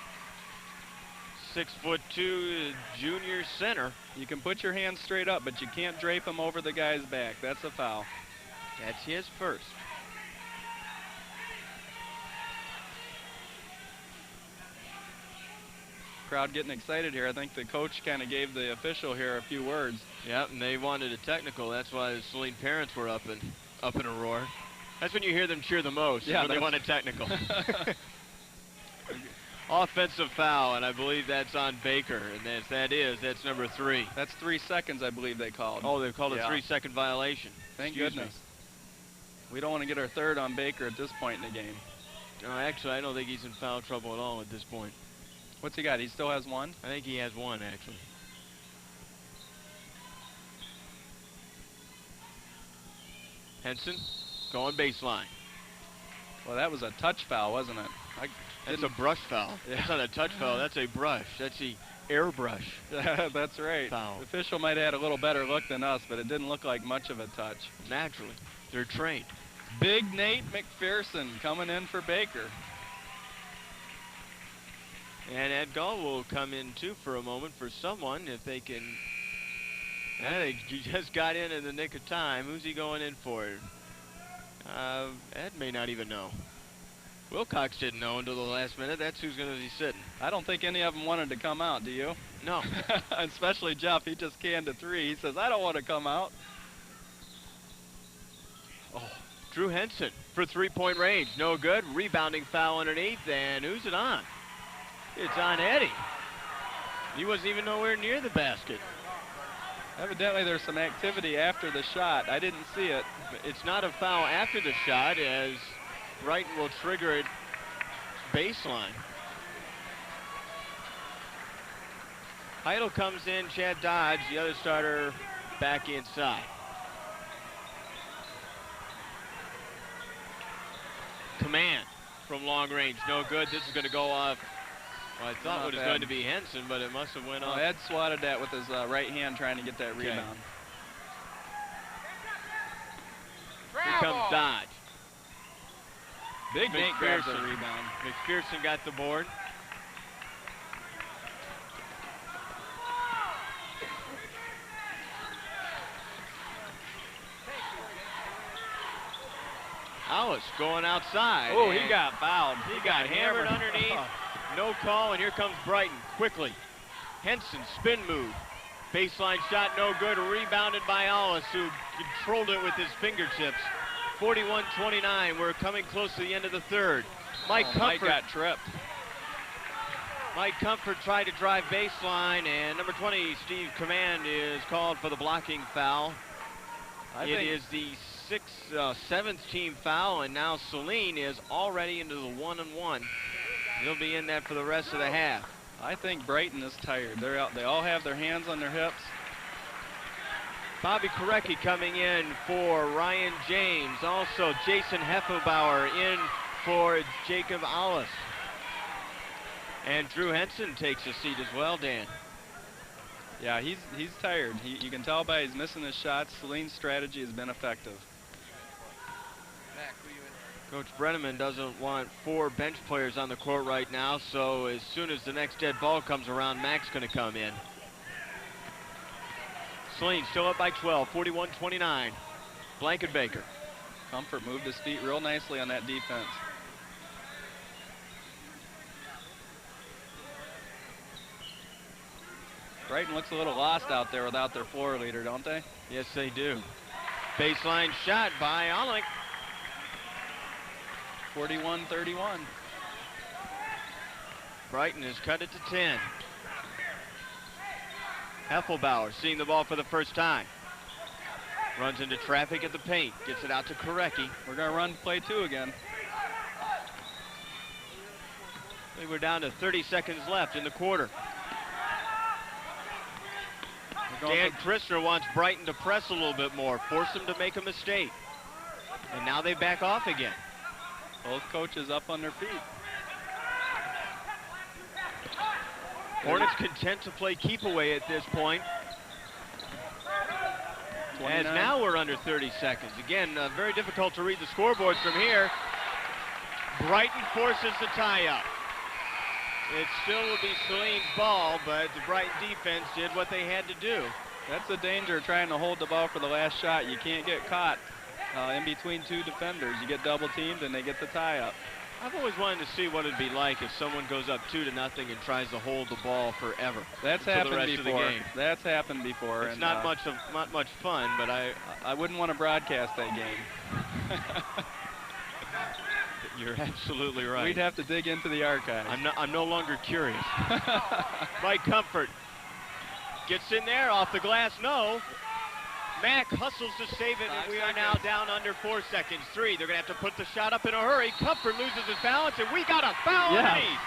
6'2" junior center.
You can put your hands straight up, but you can't drape them over the guy's back. That's a foul.
That's his first.
Crowd getting excited here. I think the coach kind of gave the official here a few words.
Yep, and they wanted a technical. That's why the Saline parents were up in a roar. That's when you hear them cheer the most.
Yeah,
when they want a technical. Offensive foul, and I believe that's on Baker, and that's number 3.
That's 3 seconds, I believe they called.
Oh, they've called a 3-second violation.
Thank goodness. We don't want to get our third on Baker at this point in the game.
No, actually, I don't think he's in foul trouble at all at this point.
What's he got? He still has 1?
I think he has 1, actually. Henson going baseline.
Well, that was a touch foul, wasn't it?
That's a brush foul.
Yeah.
That's not a touch foul. That's a brush. That's the airbrush.
That's right.
Foul.
The official might have had a little better look than us, but it didn't look like much of a touch.
Naturally. They're trained.
Big Nate McPherson coming in for Baker.
And Ed Gall will come in, too, for a moment for someone, if they can. They just got in the nick of time. Who's he going in for? Ed may not even know. Wilcox didn't know until the last minute. That's who's going to be sitting.
I don't think any of them wanted to come out, do you?
No.
Especially Jeff. He just canned a 3. He says, I don't want to come out.
Oh, Drew Henson for three-point range. No good. Rebounding foul underneath. And who's it on? It's on Eddie. He wasn't even nowhere near the basket.
Evidently there's some activity after the shot. I didn't see it.
It's not a foul after the shot, as Brighton will trigger it baseline. Heidel comes in, Chad Dodge, the other starter, back inside. Command from long range, no good. This is going to go off. Well, I thought it was going to be Henson, but it must have went off.
Ed swatted that with his right hand, trying to get that rebound.
Here comes Dodge.
Big Nate grabs the rebound.
McPherson got the board. Alice going outside.
Oh, he got fouled.
He got hammered underneath. No call, and here comes Brighton quickly. Henson, spin move. Baseline shot, no good. Rebounded by Alice, who controlled it with his fingertips. 41-29. We're coming close to the end of the third. Mike Comfort
got tripped.
Mike Comfort tried to drive baseline, and number 20, Steve Command, is called for the blocking foul. It is the seventh team foul, and now Saline is already into the 1-and-1. He'll be in that for the rest of the half.
I think Brighton is tired. They're out. They all have their hands on their hips.
Bobby Korecki coming in for Ryan James. Also, Jason Heffenbauer in for Jacob Alice. And Drew Henson takes a seat as well, Dan.
Yeah, he's tired. You can tell by he's missing his shots. Saline's strategy has been effective.
Coach Brenneman doesn't want 4 bench players on the court right now, so as soon as the next dead ball comes around, Mac's going to come in. Saline still up by 12, 41-29. Blankenbaker.
Comfort moved his feet real nicely on that defense. Brighton looks a little lost out there without their floor leader, don't they?
Yes, they do. Baseline shot by Olink.
41-31.
Brighton has cut it to 10. Heffelbauer seeing the ball for the first time. Runs into traffic at the paint. Gets it out to Korecki.
We're going to run play 2 again.
I think we're down to 30 seconds left in the quarter. Dan Christner wants Brighton to press a little bit more, force them to make a mistake. And now they back off again.
Both coaches up on their feet.
Hornets content to play keep away at this point.
29.
As now we're under 30 seconds. Again, very difficult to read the scoreboard from here. Brighton forces the tie-up. It still will be Saline's ball, but the Brighton defense did what they had to do.
That's the danger trying to hold the ball for the last shot. You can't get caught in between 2 defenders. You get double teamed and they get the tie up.
I've always wanted to see what it'd be like if someone goes up 2-0 and tries to hold the ball forever.
That's happened before. That's happened before.
It's not much fun, but
I wouldn't want to broadcast that game.
You're absolutely right.
We'd have to dig into the archives.
I'm no longer curious. Mike Comfort gets in there off the glass. No. Mack hustles to save it, and we are now down under 4 seconds. 3. They're going to have to put the shot up in a hurry. Comfort loses his balance, and we got a foul underneath.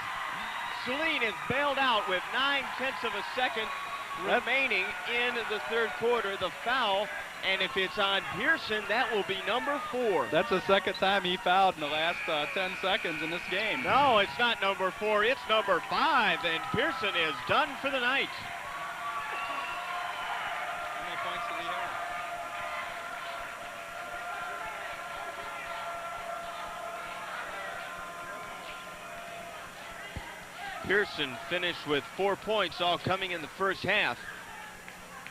Saline is bailed out with 9/10 of a second remaining in the third quarter. The foul, and if it's on Pearson, that will be number 4.
That's the second time he fouled in the last 10 seconds in this game.
No, it's not number 4. It's number 5, and Pearson is done for the night.
How many points did he have?
Pearson finished with 4 points, all coming in the first half.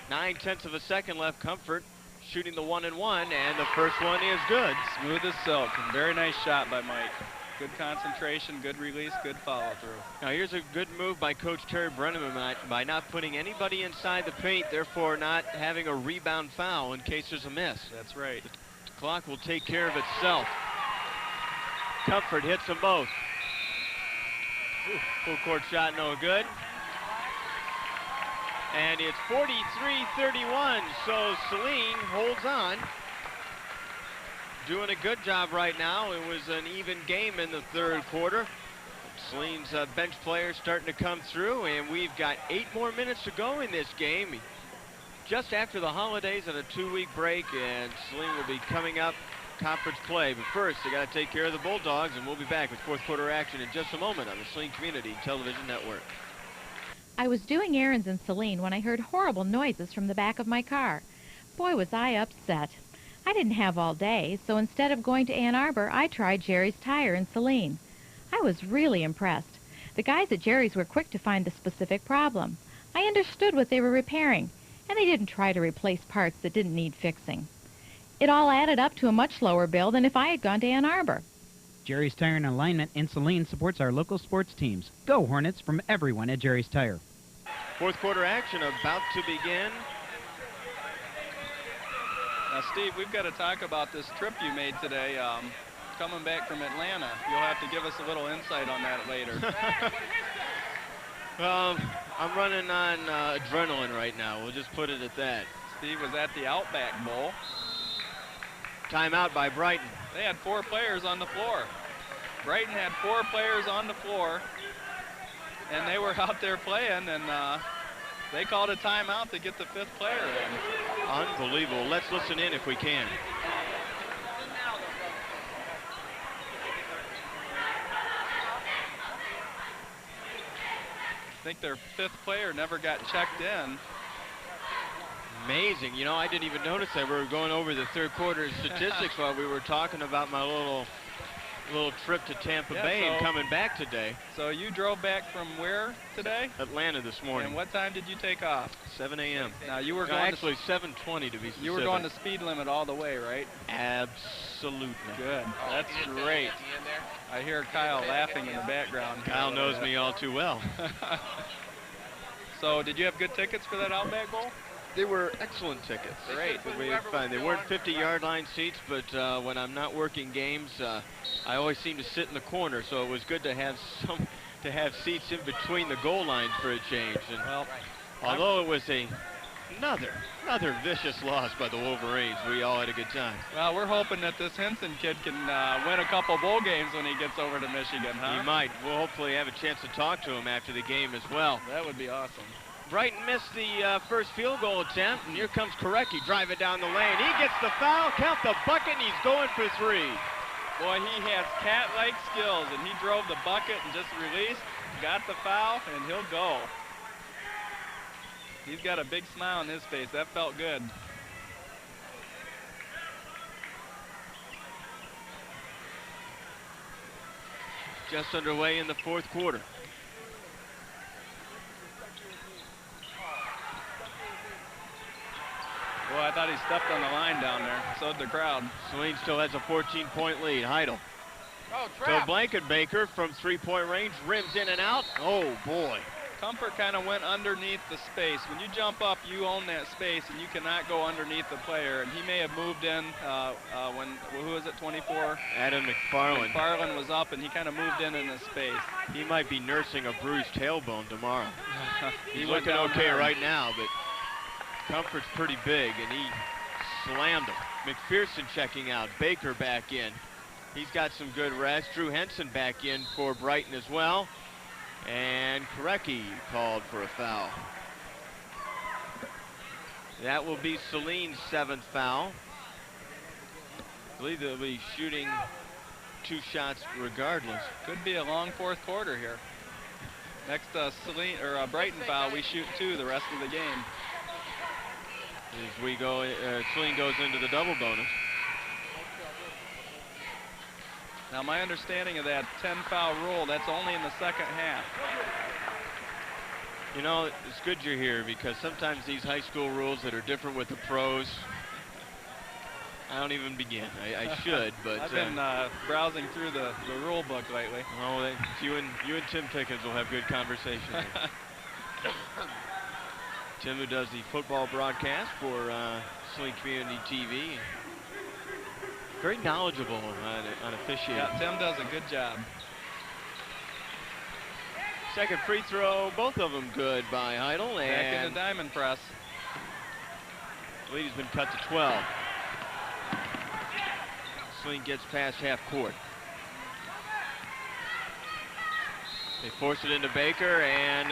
9/10 of a second left. Comfort shooting the 1-and-1, and the first one is good.
Smooth as silk. Very nice shot by Mike. Good concentration, good release, good follow-through.
Now here's a good move by Coach Terry Brenneman by not putting anybody inside the paint, therefore not having a rebound foul in case there's a miss.
That's right.
The clock will take care of itself. Comfort hits them both. Full court shot, no good. And it's 43-31, so Saline holds on. Doing a good job right now. It was an even game in the third quarter. Saline's bench players starting to come through, and we've got 8 more minutes to go in this game. Just after the holidays and a 2-week break, and Saline will be coming up conference play. But first, they got to take care of the Bulldogs, and we'll be back with fourth quarter action in just a moment on the Saline Community Television Network.
I was doing errands in Saline when I heard horrible noises from the back of my car. Boy, was I upset. I didn't have all day, so instead of going to Ann Arbor, I tried Jerry's Tire in Saline. I was really impressed. The guys at Jerry's were quick to find the specific problem. I understood what they were repairing, and they didn't try to replace parts that didn't need fixing. It all added up to a much lower bill than if I had gone to Ann Arbor.
Jerry's Tire and Alignment in Saline supports our local sports teams. Go Hornets from everyone at Jerry's Tire.
Fourth quarter action about to begin.
Now, Steve, we've got to talk about this trip you made today, coming back from Atlanta. You'll have to give us a little insight on that later.
I'm running on adrenaline right now. We'll just put it at that.
Steve was at the Outback Bowl.
Timeout by Brighton.
They had 4 players on the floor. Brighton had 4 players on the floor, and they were out there playing, and they called a timeout to get the 5th player in.
Unbelievable. Let's listen in if we can.
I think their 5th player never got checked in.
Amazing. You know, I didn't even notice that. We were going over the third quarter statistics while we were talking about my little trip to Tampa Bay and coming back today.
So you drove back from where today?
Atlanta this morning.
And what time did you take off?
7 a.m.
Now you were
going actually 7:20 to be specific.
You were going the speed limit all the way, right?
Absolutely.
Good. That's great. I hear Kyle laughing in the background.
Kyle knows me all too well.
So did you have good tickets for that Outback Bowl?
They were excellent tickets.
Great.
We had fun. They weren't 50-yard line seats, but when I'm not working games, I always seem to sit in the corner. So it was good to have seats in between the goal lines for a change. And
well,
although it was another vicious loss by the Wolverines, we all had a good time.
Well, we're hoping that this Henson kid can win a couple bowl games when he gets over to Michigan, huh?
He might. We'll hopefully have a chance to talk to him after the game as well.
That would be awesome.
Brighton missed the first field goal attempt, and here comes Korecki driving down the lane. He gets the foul, count the bucket, and he's going for 3.
Boy, he has cat-like skills, and he drove the bucket and just released, got the foul, and he'll go. He's got a big smile on his face. That felt good.
Just underway in the fourth quarter.
Boy, I thought he stepped on the line down there. So did the crowd.
Saline still has a 14-point lead. Heidel.
Oh,
So
trap.
Blankenbaker from 3-point range, rims in and out. Oh, boy.
Comfort kind of went underneath the space. When you jump up, you own that space, and you cannot go underneath the player. And he may have moved in who was it, 24?
Adam McFarland.
McFarland was up, and he kind of moved in the space.
He might be nursing a bruised tailbone tomorrow. He's
went
looking
down
okay
hard.
right now, but Comfort's pretty big, and he slammed him. McPherson checking out. Baker back in. He's got some good rest. Drew Henson back in for Brighton as well. And Korecki called for a foul. That will be Saline's 7th foul. I believe they'll be shooting 2 shots regardless.
Could be a long fourth quarter here. Next Brighton foul, we shoot 2 the rest of the game.
As we go, Saline goes into the double bonus.
Now, my understanding of that 10-foul rule, that's only in the second half.
You know, it's good you're here because sometimes these high school rules that are different with the pros, I don't even begin. I should, but
I've been browsing through the rule book lately.
Oh, you and Tim Pickens will have good conversation. Tim, who does the football broadcast for Saline Community TV. Very knowledgeable on officiating.
Yeah, Tim does a good job.
Second free throw, both of them good by Heidel.
Back in the diamond press.
Lead has been cut to 12. Saline gets past half court. They force it into Baker, and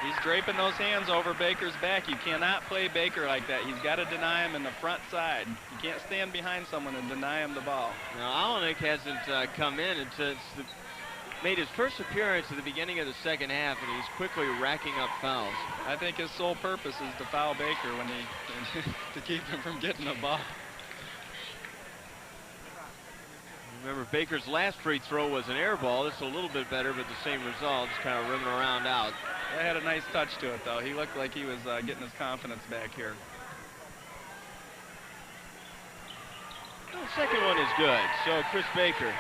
he's draping those hands over Baker's back. You cannot play Baker like that. He's got to deny him in the front side. You can't stand behind someone and deny him the ball.
Now, Olenek hasn't come in since made his first appearance at the beginning of the second half, and he's quickly racking up fouls.
I think his sole purpose is to foul Baker when to keep him from getting the ball.
Remember, Baker's last free throw was an air ball. This is a little bit better, but the same result, just kind of rimming around out.
That had a nice touch to it, though. He looked like he was getting his confidence back here.
Well, the second one is good. So Chris Baker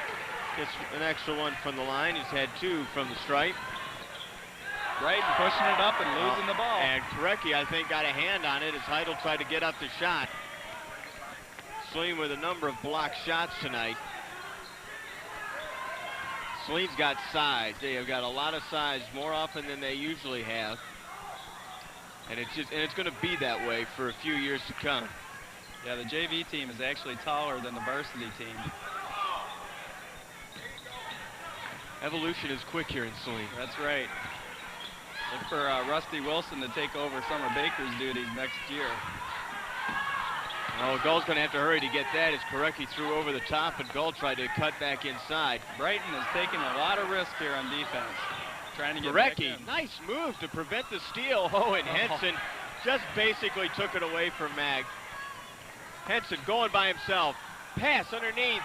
gets an extra one from the line. He's had 2 from the stripe.
Brighton pushing it up and losing the ball.
And Korecki, I think, got a hand on it as Heidel tried to get up the shot. Saline with a number of blocked shots tonight. Saline's got size. They have got a lot of size, more often than they usually have. And it's going to be that way for a few years to come.
Yeah, the JV team is actually taller than the varsity team.
Evolution is quick here in Saline.
That's right. Look for Rusty Wilson to take over some of Baker's duties next year.
Oh, Gull's going to have to hurry to get that as Korecki threw over the top, and Gull tried to cut back inside.
Brighton is taking a lot of risk here on defense. Trying to get back in.
Korecki, nice move to prevent the steal. Oh, and Henson just basically took it away from Mag. Henson going by himself. Pass underneath.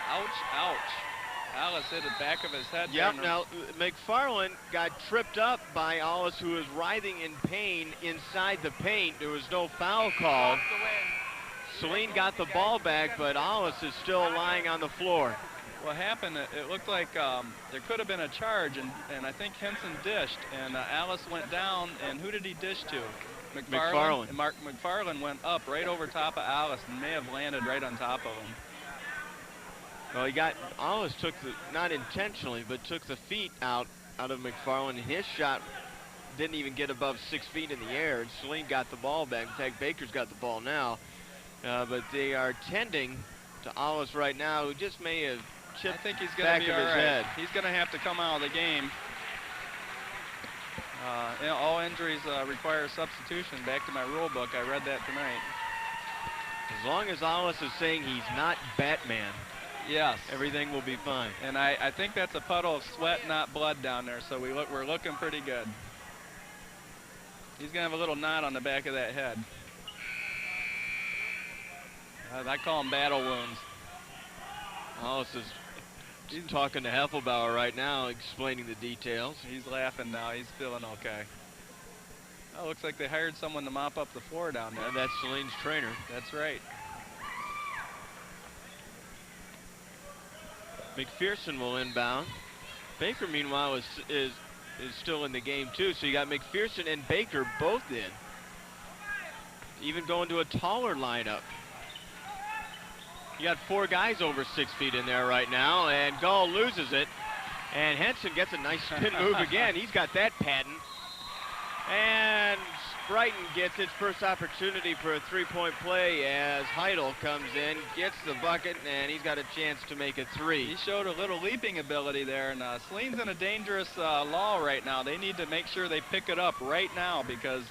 Ouch, ouch. Alice hit the back of his head.
Yep, now McFarland got tripped up by Alice, who was writhing in pain inside the paint. There was no foul call. Saline got the ball back, but Alice is still lying on the floor.
What happened, it looked like there could have been a charge, and I think Henson dished, and Alice went down, and who did he dish to?
McFarland.
And Mark McFarland went up right over top of Alice and may have landed right on top of him.
Well, Alice took not intentionally, but took the feet out of McFarland, and his shot didn't even get above 6 feet in the air, and Saline got the ball back. In fact, Baker's got the ball now, but they are tending to Alice right now, who just may have chipped
I think he's
the
gonna
back
be
of his
all right.
head.
He's going to have to come out of the game. All injuries require substitution. Back to my rule book, I read that tonight.
As long as Alice is saying he's not Batman,
yes,
everything will be fine.
And I think that's a puddle of sweat, not blood down there, so we're looking pretty good. He's going to have a little knot on the back of that head. I call them battle wounds.
Alice is talking to Heffelbauer right now, explaining the details.
He's laughing now. He's feeling okay. Oh, looks like they hired someone to mop up the floor down there.
And that's Saline's trainer.
That's right.
McPherson will inbound. Baker, meanwhile, is still in the game, too. So you got McPherson and Baker both in. Even going to a taller lineup. You got 4 guys over 6 feet in there right now, and Gull loses it. And Henson gets a nice spin move again. He's got that patent. And Brighton gets its first opportunity for a 3-point play as Heidel comes in, gets the bucket, and he's got a chance to make a 3.
He showed a little leaping ability there, and Saline's in a dangerous lull right now. They need to make sure they pick it up right now because,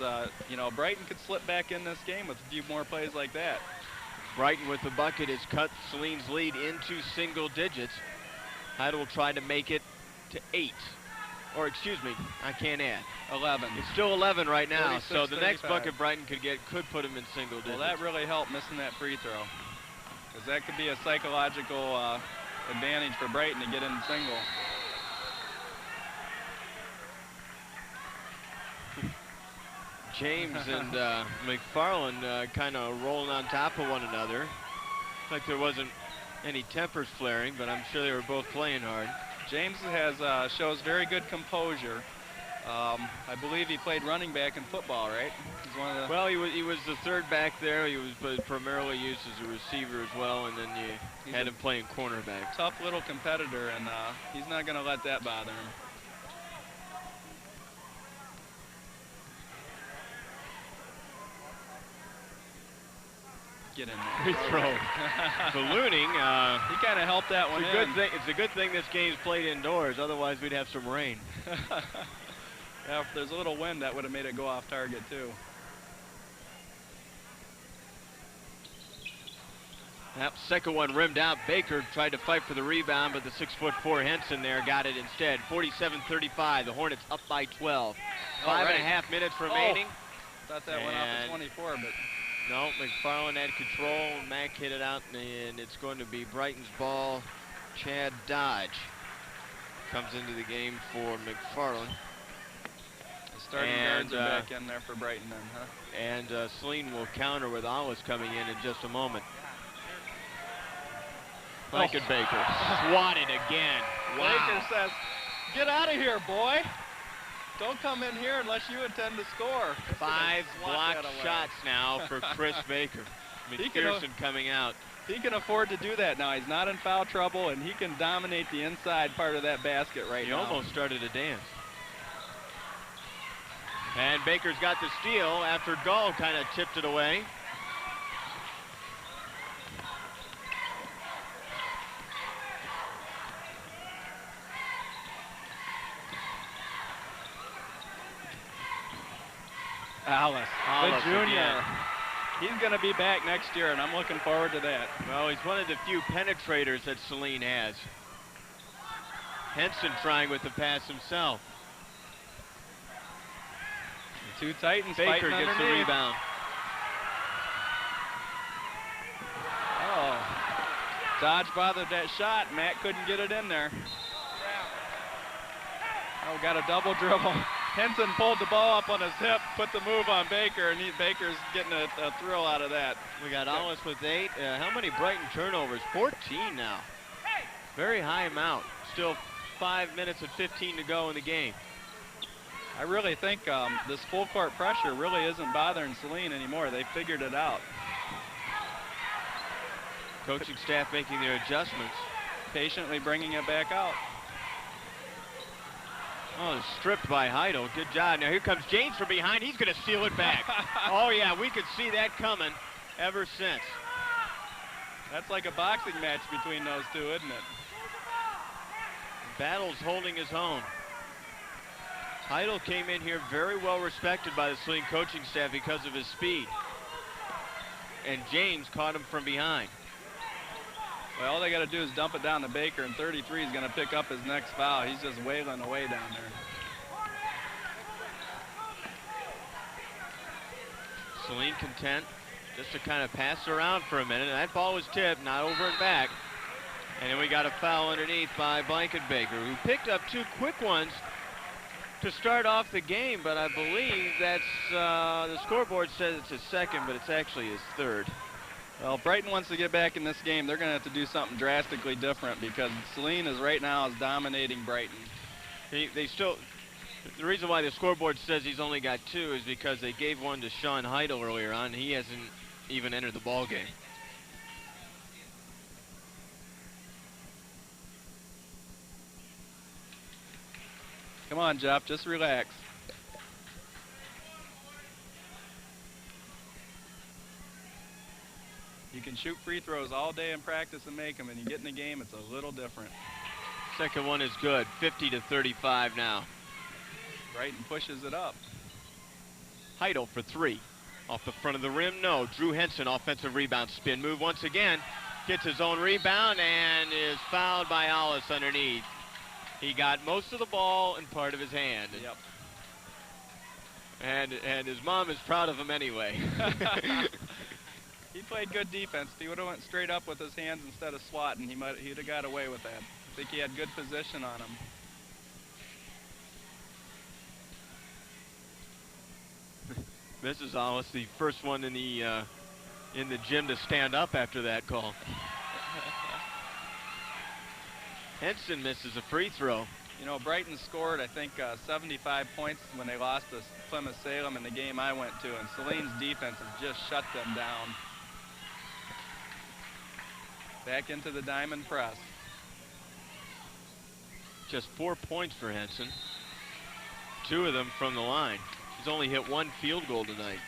you know, Brighton could slip back in this game with a few more plays like that.
Brighton with the bucket has cut Saline's lead into single digits. Heidel will try to make it to 8. Or excuse me, I can't add.
11.
It's still 11 right now, so the next
36-35.
bucket Brighton could put him in single digits.
Well, that really helped missing that free throw. Because that could be a psychological advantage for Brighton to get in single.
James and McFarland kind of rolling on top of one another. Like there wasn't any tempers flaring, but I'm sure they were both playing hard.
James shows very good composure. I believe he played running back in football, right? He's one of the
Well, he was the third back there. He was primarily used as a receiver as well, and then you had him playing cornerback.
tough little competitor, and he's not going to let that bother him. get in there.
Free throw. Ballooning.
He kind of helped that one
It's a good thing. It's a good thing this game's played indoors. Otherwise, we'd have some rain.
Yeah, if there's a little wind, that would have made it go off target too.
That second one rimmed out. Baker tried to fight for the rebound, but the 6'4" Henson there got it instead. 47-35. The Hornets up by 12. Five and a half minutes remaining.
Thought that went off at 24, but
no, McFarland had control. Mack hit it out, and it's going to be Brighton's ball. Chad Dodge comes into the game for McFarland.
the starting guards are back in there for Brighton then, huh?
And Saline will counter with Alice coming in just a moment. Baker swatted again. Wow.
Baker says, "Get out of here, boy. Don't come in here unless you intend to score."
5 blocked shots now for Chris Baker. McPherson coming out.
He can afford to do that now. He's not in foul trouble, and he can dominate the inside part of that basket now.
He almost started to dance. And Baker's got the steal after Gall kind of tipped it away.
Alice, the junior.
Again.
He's going to be back next year, and I'm looking forward to that.
Well, he's one of the few penetrators that Saline has. Henson trying with the pass himself.
The two Titans
Baker
fighting
gets
underneath.
the rebound.
Oh, Dodge bothered that shot. Matt couldn't get it in there. Oh, got a double dribble. Henson pulled the ball up on his hip, put the move on Baker, and Baker's getting a thrill out of that.
We got Alice with 8. How many Brighton turnovers? 14 now. Very high amount. Still 5 minutes and 15 to go in the game.
I really think this full court pressure really isn't bothering Saline anymore. They figured it out.
Coaching staff making their adjustments.
Patiently bringing it back out.
Oh, stripped by Heidel. Good job. Now here comes James from behind. He's going to steal it back. Oh, yeah, we could see that coming ever since.
That's like a boxing match between those two, isn't it?
Battle's holding his own. Heidel came in here very well respected by the Saline coaching staff because of his speed. And James caught him from behind.
Well, all they got to do is dump it down to Baker, and 33 is going to pick up his next foul. He's just wailing away down there.
Saline content just to kind of pass around for a minute. That ball was tipped, not over and back. And then we got a foul underneath by Blankenbaker, who picked up 2 quick ones to start off the game, but I believe that's, the scoreboard says it's his second, but it's actually his third.
Well, Brighton wants to get back in this game. They're going to have to do something drastically different because Saline is right now dominating Brighton.
The reason why the scoreboard says he's only got 2 is because they gave one to Sean Heidel earlier on. He hasn't even entered the ball game.
Come on, Jeff, just relax. You can shoot free throws all day in practice and make them, and you get in the game, it's a little different.
Second one is good, 50-35 now.
Brighton pushes it up.
Heidel for 3. Off the front of the rim, no. Drew Henson, offensive rebound, spin move once again. Gets his own rebound and is fouled by Alice underneath. He got most of the ball and part of his hand.
Yep.
And his mom is proud of him anyway.
He played good defense. If he would have went straight up with his hands instead of swatting, he'd have got away with that. I think he had good position on him.
Mrs. Alice, the first one in the gym to stand up after that call. Henson misses a free throw.
You know, Brighton scored, I think, 75 points when they lost to Plymouth-Salem in the game I went to, and Saline's defense has just shut them down. Back into the diamond press.
Just 4 points for Henson. 2 of them from the line. He's only hit 1 field goal tonight.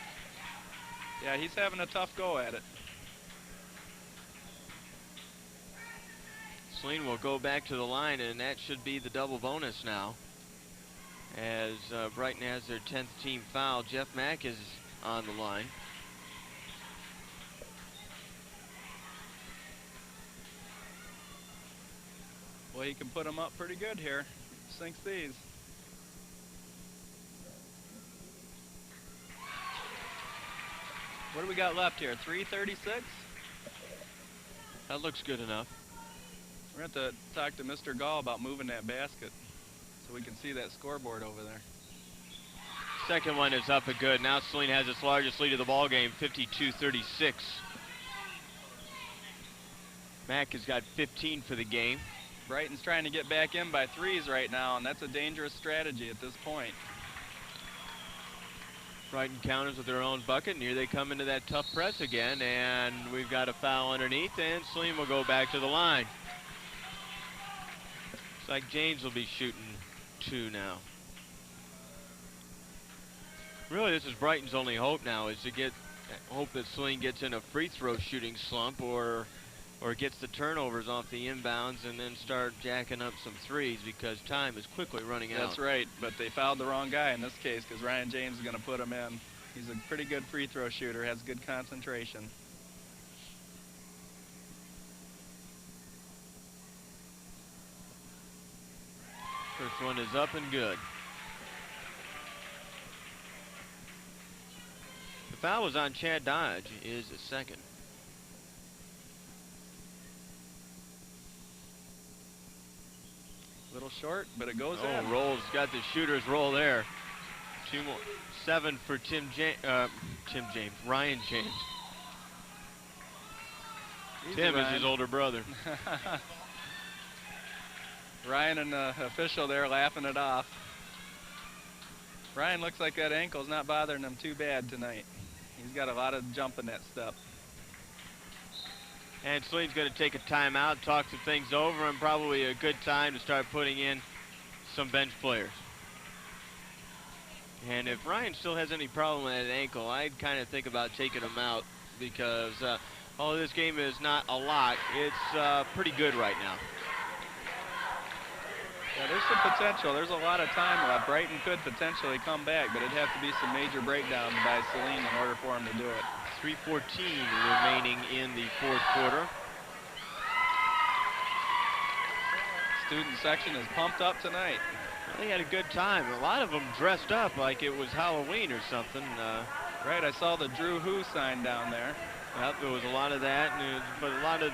Yeah, he's having a tough go at it.
Saline will go back to the line, and that should be the double bonus now. As Brighton has their 10th team foul. Jeff Mack is on the line.
Well, he can put them up pretty good here. Sinks these. What do we got left here? 3:36?
That looks good enough.
We're going to have to talk to Mr. Gall about moving that basket so we can see that scoreboard over there.
Second one is up and good. Now Saline has its largest lead of the ball game, 52-36. Mack has got 15 for the game.
Brighton's trying to get back in by threes right now, and that's a dangerous strategy at this point.
Brighton counters with their own bucket, and here they come into that tough press again, and we've got a foul underneath, and Saline will go back to the line. Looks like James will be shooting 2 now. Really, this is Brighton's only hope now, is to hope that Saline gets in a free throw shooting slump, or gets the turnovers off the inbounds and then start jacking up some threes, because time is quickly running out.
That's right, but they fouled the wrong guy in this case, because Ryan James is going to put him in. He's a pretty good free throw shooter, has good concentration.
First one is up and good. The foul was on Chad Dodge, is the second.
Little short, but it goes in.
Rolls, got the shooter's roll there. 2 more. 7 for Ryan James.
Easy,
Tim
Ryan.
is his older brother.
Ryan and the official there laughing it off. Ryan looks like that ankle's not bothering him too bad tonight. He's got a lot of jump in that step.
And Saline's going to take a timeout, talk some things over, and probably a good time to start putting in some bench players. And if Ryan still has any problem with that ankle, I'd kind of think about taking him out, because although this game is not a lot, it's pretty good right now.
Yeah, there's some potential. There's a lot of time left. Brighton could potentially come back, but it'd have to be some major breakdowns by Saline in order for him to do it.
3:14 remaining in the fourth quarter.
Student section is pumped up tonight.
They had a good time. A lot of them dressed up like it was Halloween or something.
Right, I saw the Drew Who sign down there.
Yep, there was a lot of that, but a lot of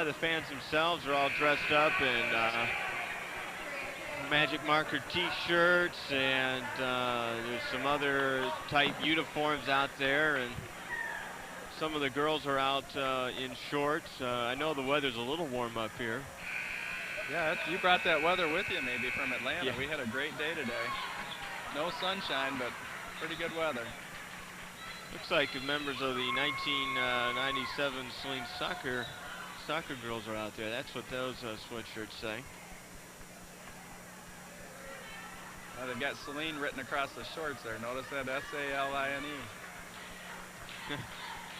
the fans themselves are all dressed up in Magic Marker T-shirts, and there's some other type uniforms out there, and some of the girls are out in shorts. I know the weather's a little warm up here.
Yeah, you brought that weather with you maybe from Atlanta.
Yeah.
We had a great day today. No sunshine, but pretty good weather.
Looks like members of the 1997 Saline soccer girls are out there. That's what those sweatshirts say.
They've got Saline written across the shorts there. Notice that S-A-L-I-N-E.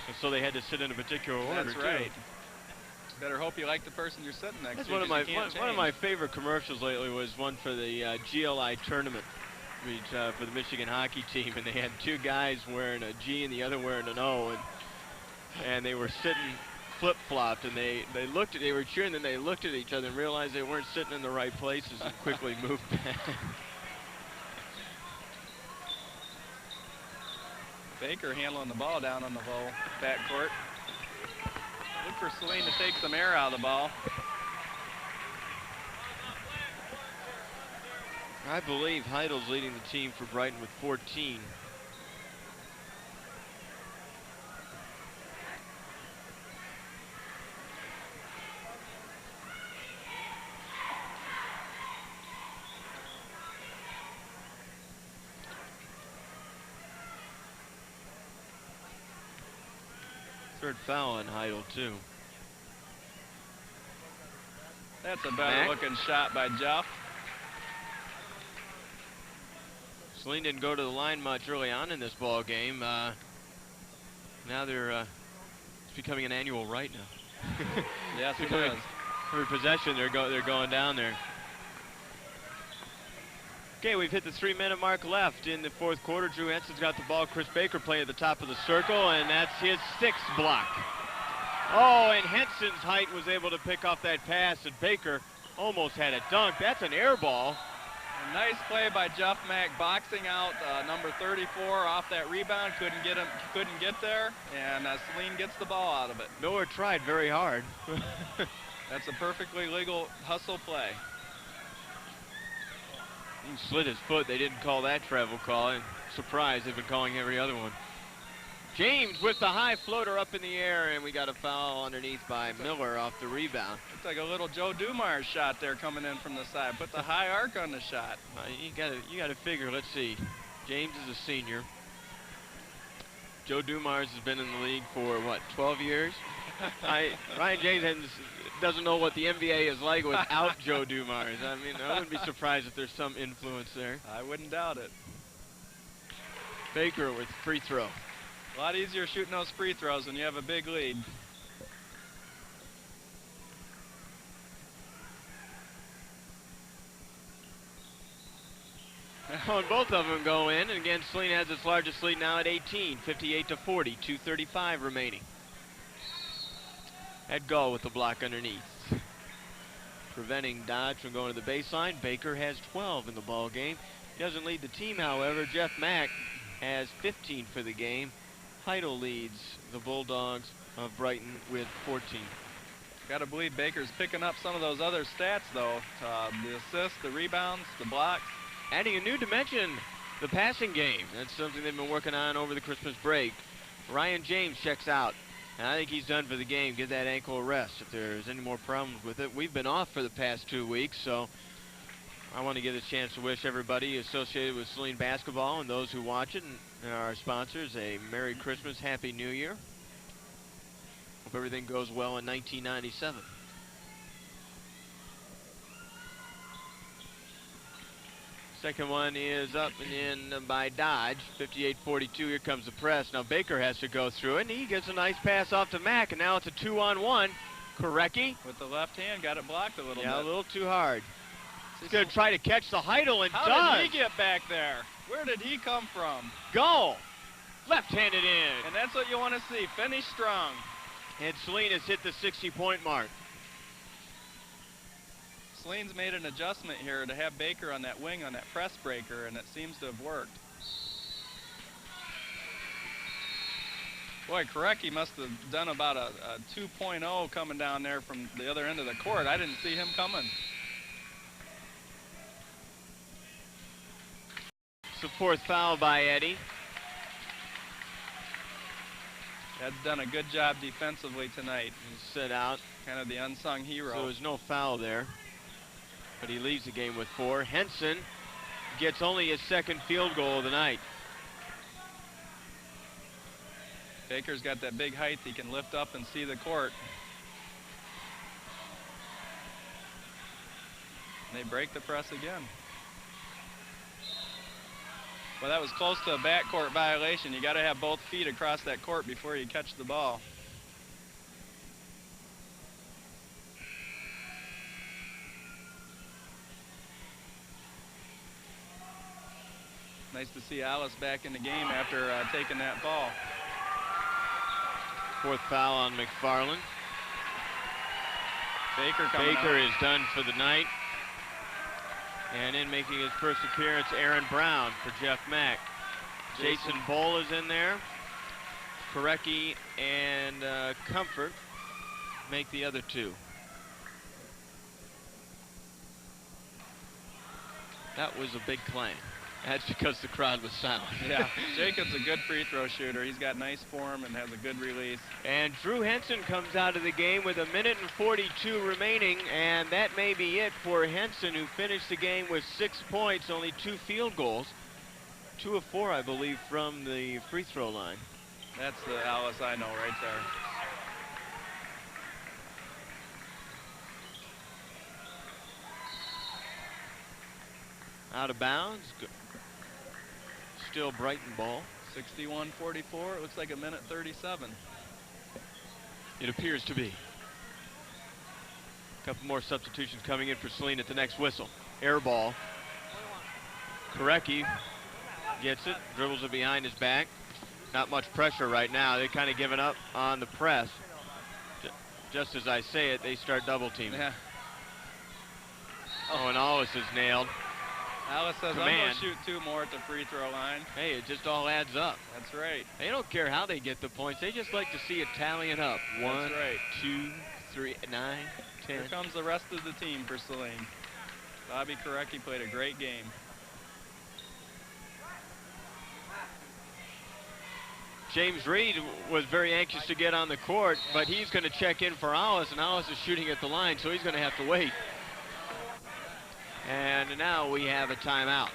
And so they had to sit in a particular order.
That's right. Better hope you like the person you're sitting next
That's
to.
one of my favorite commercials lately was one for the GLI tournament for the Michigan hockey team, and they had 2 guys wearing a G and the other wearing an O, and they were sitting flip-flopped, and they were cheering, and they looked at each other and realized they weren't sitting in the right places and quickly moved back.
Baker handling the ball down on the backcourt. Look for Saline to take some air out of the ball.
I believe Heidel's leading the team for Brighton with 14. Third foul on Heidel, too.
That's a better looking shot by Jeff.
Saline didn't go to the line much early on in this ball game. Now it's becoming an annual right now.
Yes, it is.
Every possession, they're going down there. Okay, we've hit the 3-minute mark left in the fourth quarter. Drew Henson's got the ball. Chris Baker playing at the top of the circle, and that's his 6th block. Oh, and Henson's height was able to pick off that pass, and Baker almost had a dunk. That's an air ball.
A nice play by Jeff Mack, boxing out number 34 off that rebound. Couldn't get there, and Saline gets the ball out of it.
Miller tried very hard.
That's a perfectly legal hustle play.
He slid his foot. They didn't call that travel call. And surprised, they've been calling every other one. James with the high floater up in the air, and we got a foul underneath by Miller off the rebound.
It's like a little Joe Dumars shot there coming in from the side. Put the high arc on the shot.
You gotta figure. Let's see. James is a senior. Joe Dumars has been in the league for what, 12 years? Ryan James doesn't know what the NBA is like without Joe Dumars. I mean, I wouldn't be surprised if there's some influence there.
I wouldn't doubt it.
Baker with free throw.
A lot easier shooting those free throws when you have a big lead.
And both of them go in, and again, Saline has its largest lead now at 18, 58-40, 2:35 remaining. Edgall with the block underneath. Preventing Dodge from going to the baseline. Baker has 12 in the ball game. He doesn't lead the team, however. Jeff Mack has 15 for the game. Heidel leads the Bulldogs of Brighton with 14.
Got to believe Baker's picking up some of those other stats, though. The assists, the rebounds, the blocks.
Adding a new dimension, the passing game. That's something they've been working on over the Christmas break. Ryan James checks out. And I think he's done for the game. Give that ankle a rest if there's any more problems with it. We've been off for the past 2 weeks, so I want to give a chance to wish everybody associated with Saline basketball and those who watch it and our sponsors a Merry Christmas, Happy New Year. Hope everything goes well in 1997. Second one is up and in by Dodge, 58-42. Here comes the press. Now Baker has to go through it, and he gets a nice pass off to Mack, and now it's a 2-on-1. Korecki
with the left hand, got it blocked a little bit.
Yeah, a little too hard. He's going to try to catch the Heidel, and
How
does.
did he get back there? Where did he come from?
Goal. Left-handed in.
And that's what you want to see. Finish strong.
And Saline has hit the 60-point mark.
Saline's made an adjustment here to have Baker on that wing on that press breaker, and it seems to have worked. Boy, Korecki must have done about a 2.0 coming down there from the other end of the court. I didn't see him coming.
It's the 4th foul by Eddie.
Ed's done a good job defensively tonight.
He's set out.
Kind of the unsung hero.
So there's no foul there. But he leaves the game with 4. Henson gets only his 2nd field goal of the night.
Baker's got that big height. He can lift up and see the court. And they break the press again. Well, that was close to a backcourt violation. You got to have both feet across that court before you catch the ball. Nice to see Alice back in the game after taking that ball.
4th foul on McFarland.
Baker
is done for the night. And in making his first appearance, Aaron Brown for Jeff Mack. Jason Bowl is in there. Korecki and Comfort make the other 2. That was a big claim. That's because the crowd was silent.
Yeah, Jacob's a good free throw shooter. He's got nice form and has a good release.
And Drew Henson comes out of the game with 1:42 remaining, and that may be it for Henson, who finished the game with 6 points, only 2 field goals. 2 of 4, I believe, from the free throw line.
That's the Alice I know right there.
Out of bounds. Still Brighton ball.
61-44. It looks like 1:37.
It appears to be. A couple more substitutions coming in for Saline at the next whistle. Air ball. Korecki gets it, dribbles it behind his back. Not much pressure right now. They're kind of giving up on the press. Just as I say it, they start double teaming.
Yeah.
Oh, and Alice is nailed.
Alice says, I'm going to shoot 2 more at the free throw line.
Hey, it just all adds up.
That's right.
They don't care how they get the points. They just like to see it tallying up. 1,
That's right.
2, 3, 9, 10.
Here comes the rest of the team for Saline. Bobby Korecki played a great game.
James Reed was very anxious to get on the court, but he's going to check in for Alice, and Alice is shooting at the line, so he's going to have to wait. And now we have a timeout.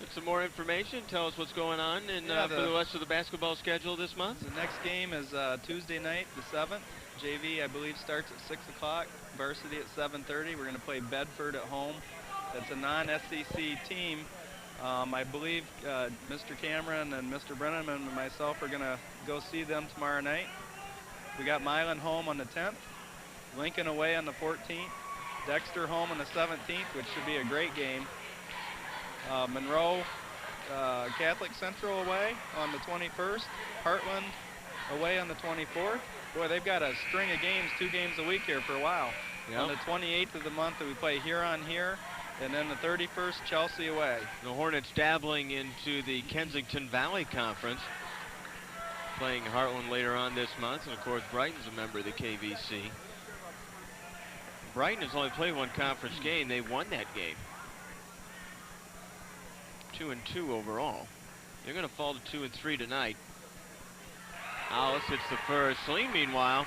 Get some more information. Tell us what's going on for the rest of the basketball schedule this month.
The next game is Tuesday night, the 7th. JV, I believe, starts at 6 o'clock. Varsity at 7:30. We're going to play Bedford at home. That's a non-SEC team. I believe Mr. Cameron and Mr. Brennan and myself are going to go see them tomorrow night. We got Milan home on the 10th, Lincoln away on the 14th, Dexter home on the 17th, which should be a great game. Monroe Catholic Central away on the 21st, Heartland away on the 24th. Boy, they've got a string of games, 2 games a week here for a while. Yep. On the 28th of the month, we play Huron here. And then the 31st, Chelsea away.
The Hornets dabbling into the Kensington Valley Conference, playing Heartland later on this month. And of course, Brighton's a member of the KVC. Brighton has only played 1 conference game. They won that game. 2-2 overall. They're going to fall to 2-3 tonight. Alice hits the first. Saline, meanwhile,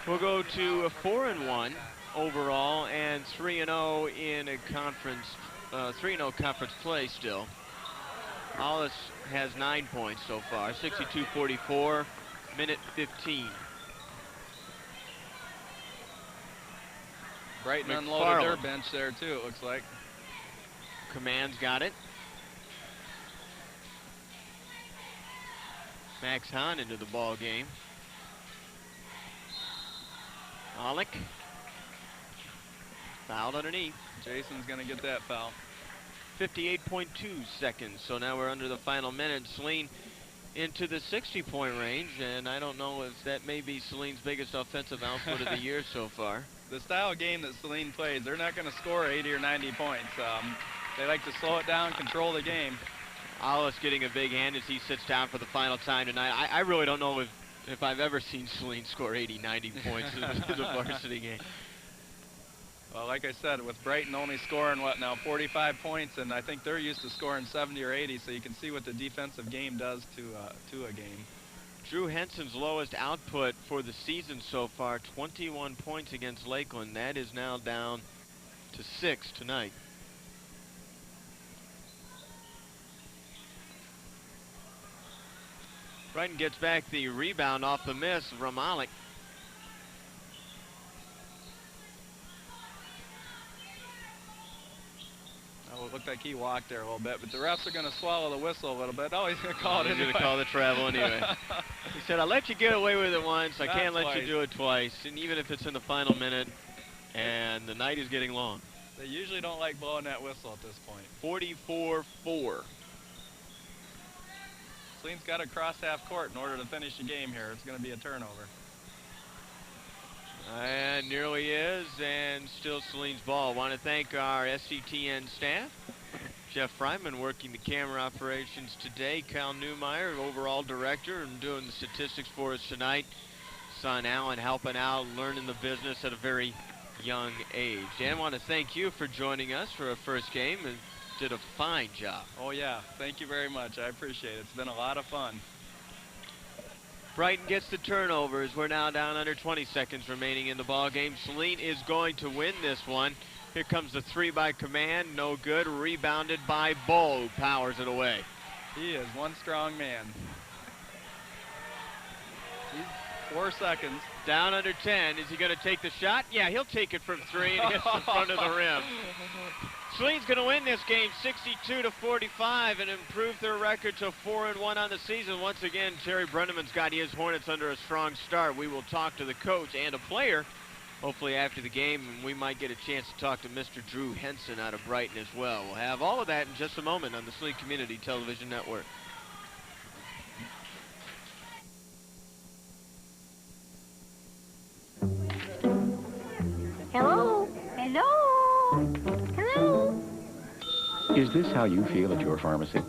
will go to a 4-1. Overall, and 3-0 in a conference, 3-0 conference play still. Hollis has 9 points so far, 62-44, minute 15.
Brighton unloaded their bench there too, it looks like.
Command's got it. Max Hahn into the ball game. Alec. Fouled underneath.
Jason's going to get that foul.
58.2 seconds. So now we're under the final minute. Saline into the 60-point range, and I don't know if that may be Saline's biggest offensive output of the year so far.
The style of game that Saline plays, they're not going to score 80 or 90 points. They like to slow it down, control the game.
Alice getting a big hand as he sits down for the final time tonight. I really don't know if I've ever seen Saline score 80, 90 points in a varsity game.
Well, like I said, with Brighton only scoring, 45 points, and I think they're used to scoring 70 or 80, so you can see what the defensive game does to a game.
Drew Henson's lowest output for the season so far, 21 points against Lakeland. That is now down to 6 tonight. Brighton gets back the rebound off the miss, Ramalik.
Oh, it looked like he walked there a little bit, but the refs are going to swallow the whistle a little bit. Oh, he's going to call it anyway.
He's going to call the travel anyway. He said, I'll let you get away with it once. I can't let you do it twice. And even if it's in the final minute, and the night is getting long.
They usually don't like blowing that whistle at this point.
44-4.
Saline's got to cross half court in order to finish the game here. It's going to be a turnover.
And nearly is, and still Saline's ball. Want to thank our SCTN staff. Jeff Fryman working the camera operations today. Cal Newmeyer, overall director, and doing the statistics for us tonight. Son Alan helping out, learning the business at a very young age. Dan, want to thank you for joining us for our first game, and did a fine job.
Oh yeah, thank you very much. I appreciate it. It's been a lot of fun.
Brighton gets the turnovers. We're now down under 20 seconds remaining in the ball game. Saline is going to win this one. Here comes the 3 by Command. No good. Rebounded by Bull, who powers it away.
He is one strong man. He's 4 seconds.
Down under 10. Is he going to take the shot? Yeah, he'll take it from 3 and hits the front of the rim. Saline's going to win this game 62-45 and improve their record to 4-1 on the season. Once again, Terry Brenneman's got his Hornets under a strong start. We will talk to the coach and a player, hopefully after the game, and we might get a chance to talk to Mr. Drew Henson out of Brighton as well. We'll have all of that in just a moment on the Saline Community Television Network.
Hello? Hello? Hello?
Is this how you feel at your pharmacy?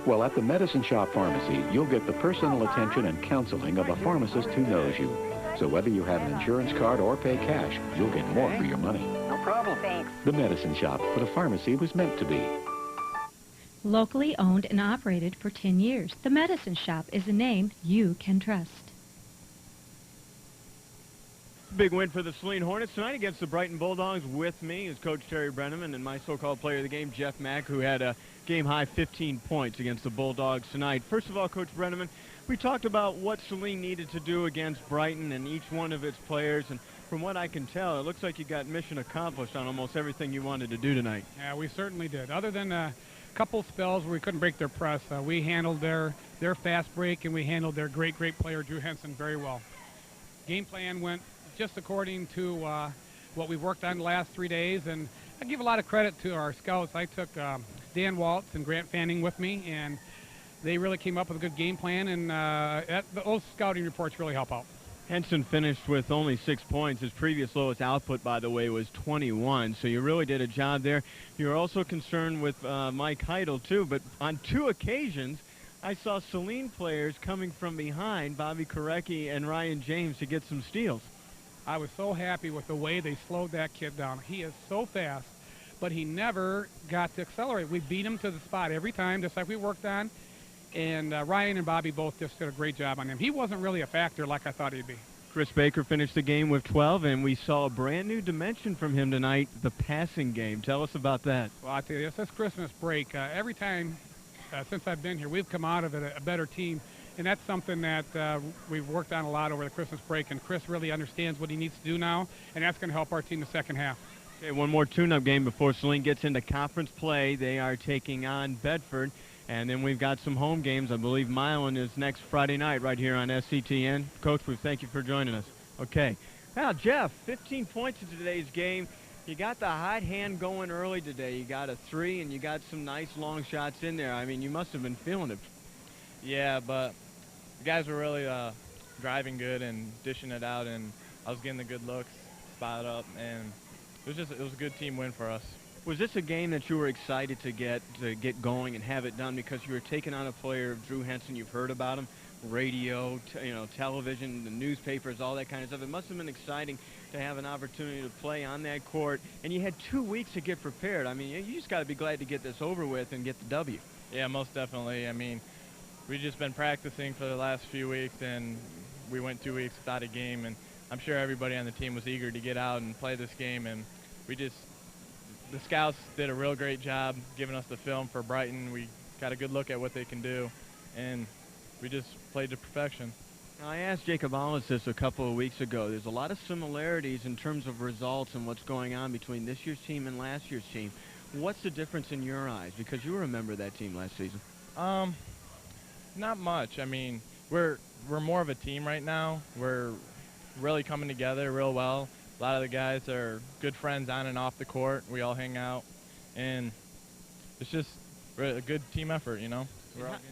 Well, at the Medicine Shop Pharmacy, you'll get the personal attention and counseling of a pharmacist who knows you. So whether you have an insurance card or pay cash, you'll get more for your money.
No problem. Thanks.
The Medicine Shop, what a pharmacy was meant to be.
Locally owned and operated for 10 years, the Medicine Shop is a name you can trust.
Big win for the Saline Hornets tonight against the Brighton Bulldogs. With me is Coach Terry Brenneman and my so-called player of the game, Jeff Mack, who had a game-high 15 points against the Bulldogs tonight. First of all, Coach Brenneman, we talked about what Saline needed to do against Brighton and each one of its players, and from what I can tell, it looks like you got mission accomplished on almost everything you wanted to do tonight.
Yeah, we certainly did. Other than a couple spells where we couldn't break their press, we handled their fast break, and we handled their great player, Drew Henson, very well. Game plan went just according to what we've worked on the last 3 days, and I give a lot of credit to our scouts. I took Dan Waltz and Grant Fanning with me, and they really came up with a good game plan, and those scouting reports really help out.
Henson finished with only 6 points. His previous lowest output, by the way, was 21, so you really did a job there. You were also concerned with Mike Heidel, too, but on 2 occasions, I saw Saline players coming from behind, Bobby Korecki and Ryan James, to get some steals.
I was so happy with the way they slowed that kid down. He is so fast, but he never got to accelerate. We beat him to the spot every time, just like we worked on, and Ryan and Bobby both just did a great job on him. He wasn't really a factor like I thought he'd be.
Chris Baker finished the game with 12, and we saw a brand new dimension from him tonight, the passing game. Tell us about that.
Well, I tell you, this Christmas break, every time since I've been here, we've come out of it a better team. And that's something that we've worked on a lot over the Christmas break, and Chris really understands what he needs to do now, and that's going to help our team the second half.
Okay, one more tune-up game before Saline gets into conference play. They are taking on Bedford, and then we've got some home games. I believe Milan is next Friday night right here on SCTN. Coach, we thank you for joining us. Okay. Now, Jeff, 15 points in today's game. You got the hot hand going early today. You got a 3, and you got some nice long shots in there. I mean, you must have been feeling it.
Yeah, but the guys were really driving good and dishing it out, and I was getting the good looks, spot up, and it was a good team win for us.
Was this a game that you were excited to get going and have it done because you were taking on a player, Drew Henson? You've heard about him, radio, television, the newspapers, all that kind of stuff. It must have been exciting to have an opportunity to play on that court, and you had 2 weeks to get prepared. I mean, you just got to be glad to get this over with and get the W.
Yeah, most definitely. I mean, we've just been practicing for the last few weeks, and we went 2 weeks without a game, and I'm sure everybody on the team was eager to get out and play this game, and the scouts did a real great job giving us the film for Brighton. We got a good look at what they can do, and we just played to perfection.
Now, I asked Jacob Ollis this a couple of weeks ago. There's a lot of similarities in terms of results and what's going on between this year's team and last year's team. What's the difference in your eyes? Because you remember that team last season.
Not much. I mean, we're more of a team right now. We're really coming together real well. A lot of the guys are good friends on and off the court. We all hang out, and it's just a good team effort, you know. We're all getting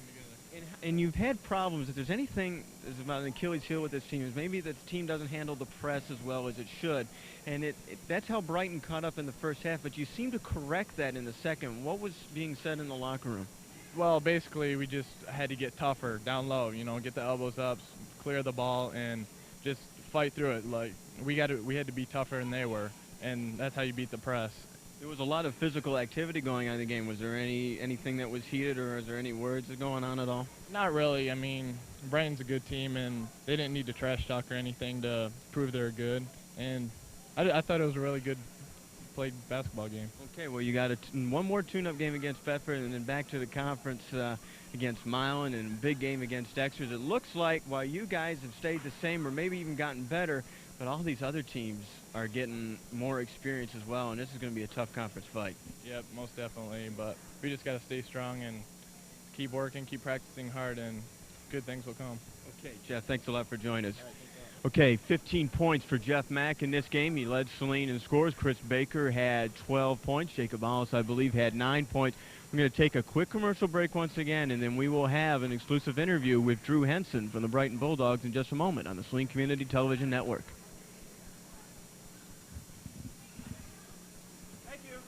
together.
And you've had problems. If there's anything that's about an Achilles heel with this team, is maybe the team doesn't handle the press as well as it should, and that's how Brighton caught up in the first half. But you seem to correct that in the second. What was being said in the locker room?
Well, basically, we just had to get tougher down low, get the elbows up, clear the ball, and just fight through it. Like, we had to be tougher than they were, and that's how you beat the press.
There was a lot of physical activity going on in the game. Was there anything that was heated, or is there any words going on at all?
Not really. I mean, Brighton's a good team, and they didn't need to trash talk or anything to prove they're good, and I thought it was a really good played basketball game.
Okay, well, you got one more tune-up game against Bedford, and then back to the conference against Milan, and a big game against Exeter. It looks like while you guys have stayed the same or maybe even gotten better, But all these other teams are getting more experience as well, and this is going to be a tough conference fight.
Yep, most definitely. But we just got to stay strong and keep working, keep practicing hard, and good things will come.
Okay, Jeff, thanks a lot for joining us. Okay, 15 points for Jeff Mack in this game. He led Saline in scores. Chris Baker had 12 points. Jacob Allis, I believe, had 9 points. We're going to take a quick commercial break once again, and then we will have an exclusive interview with Drew Henson from the Brighton Bulldogs in just a moment on the Saline Community Television Network.
Thank you.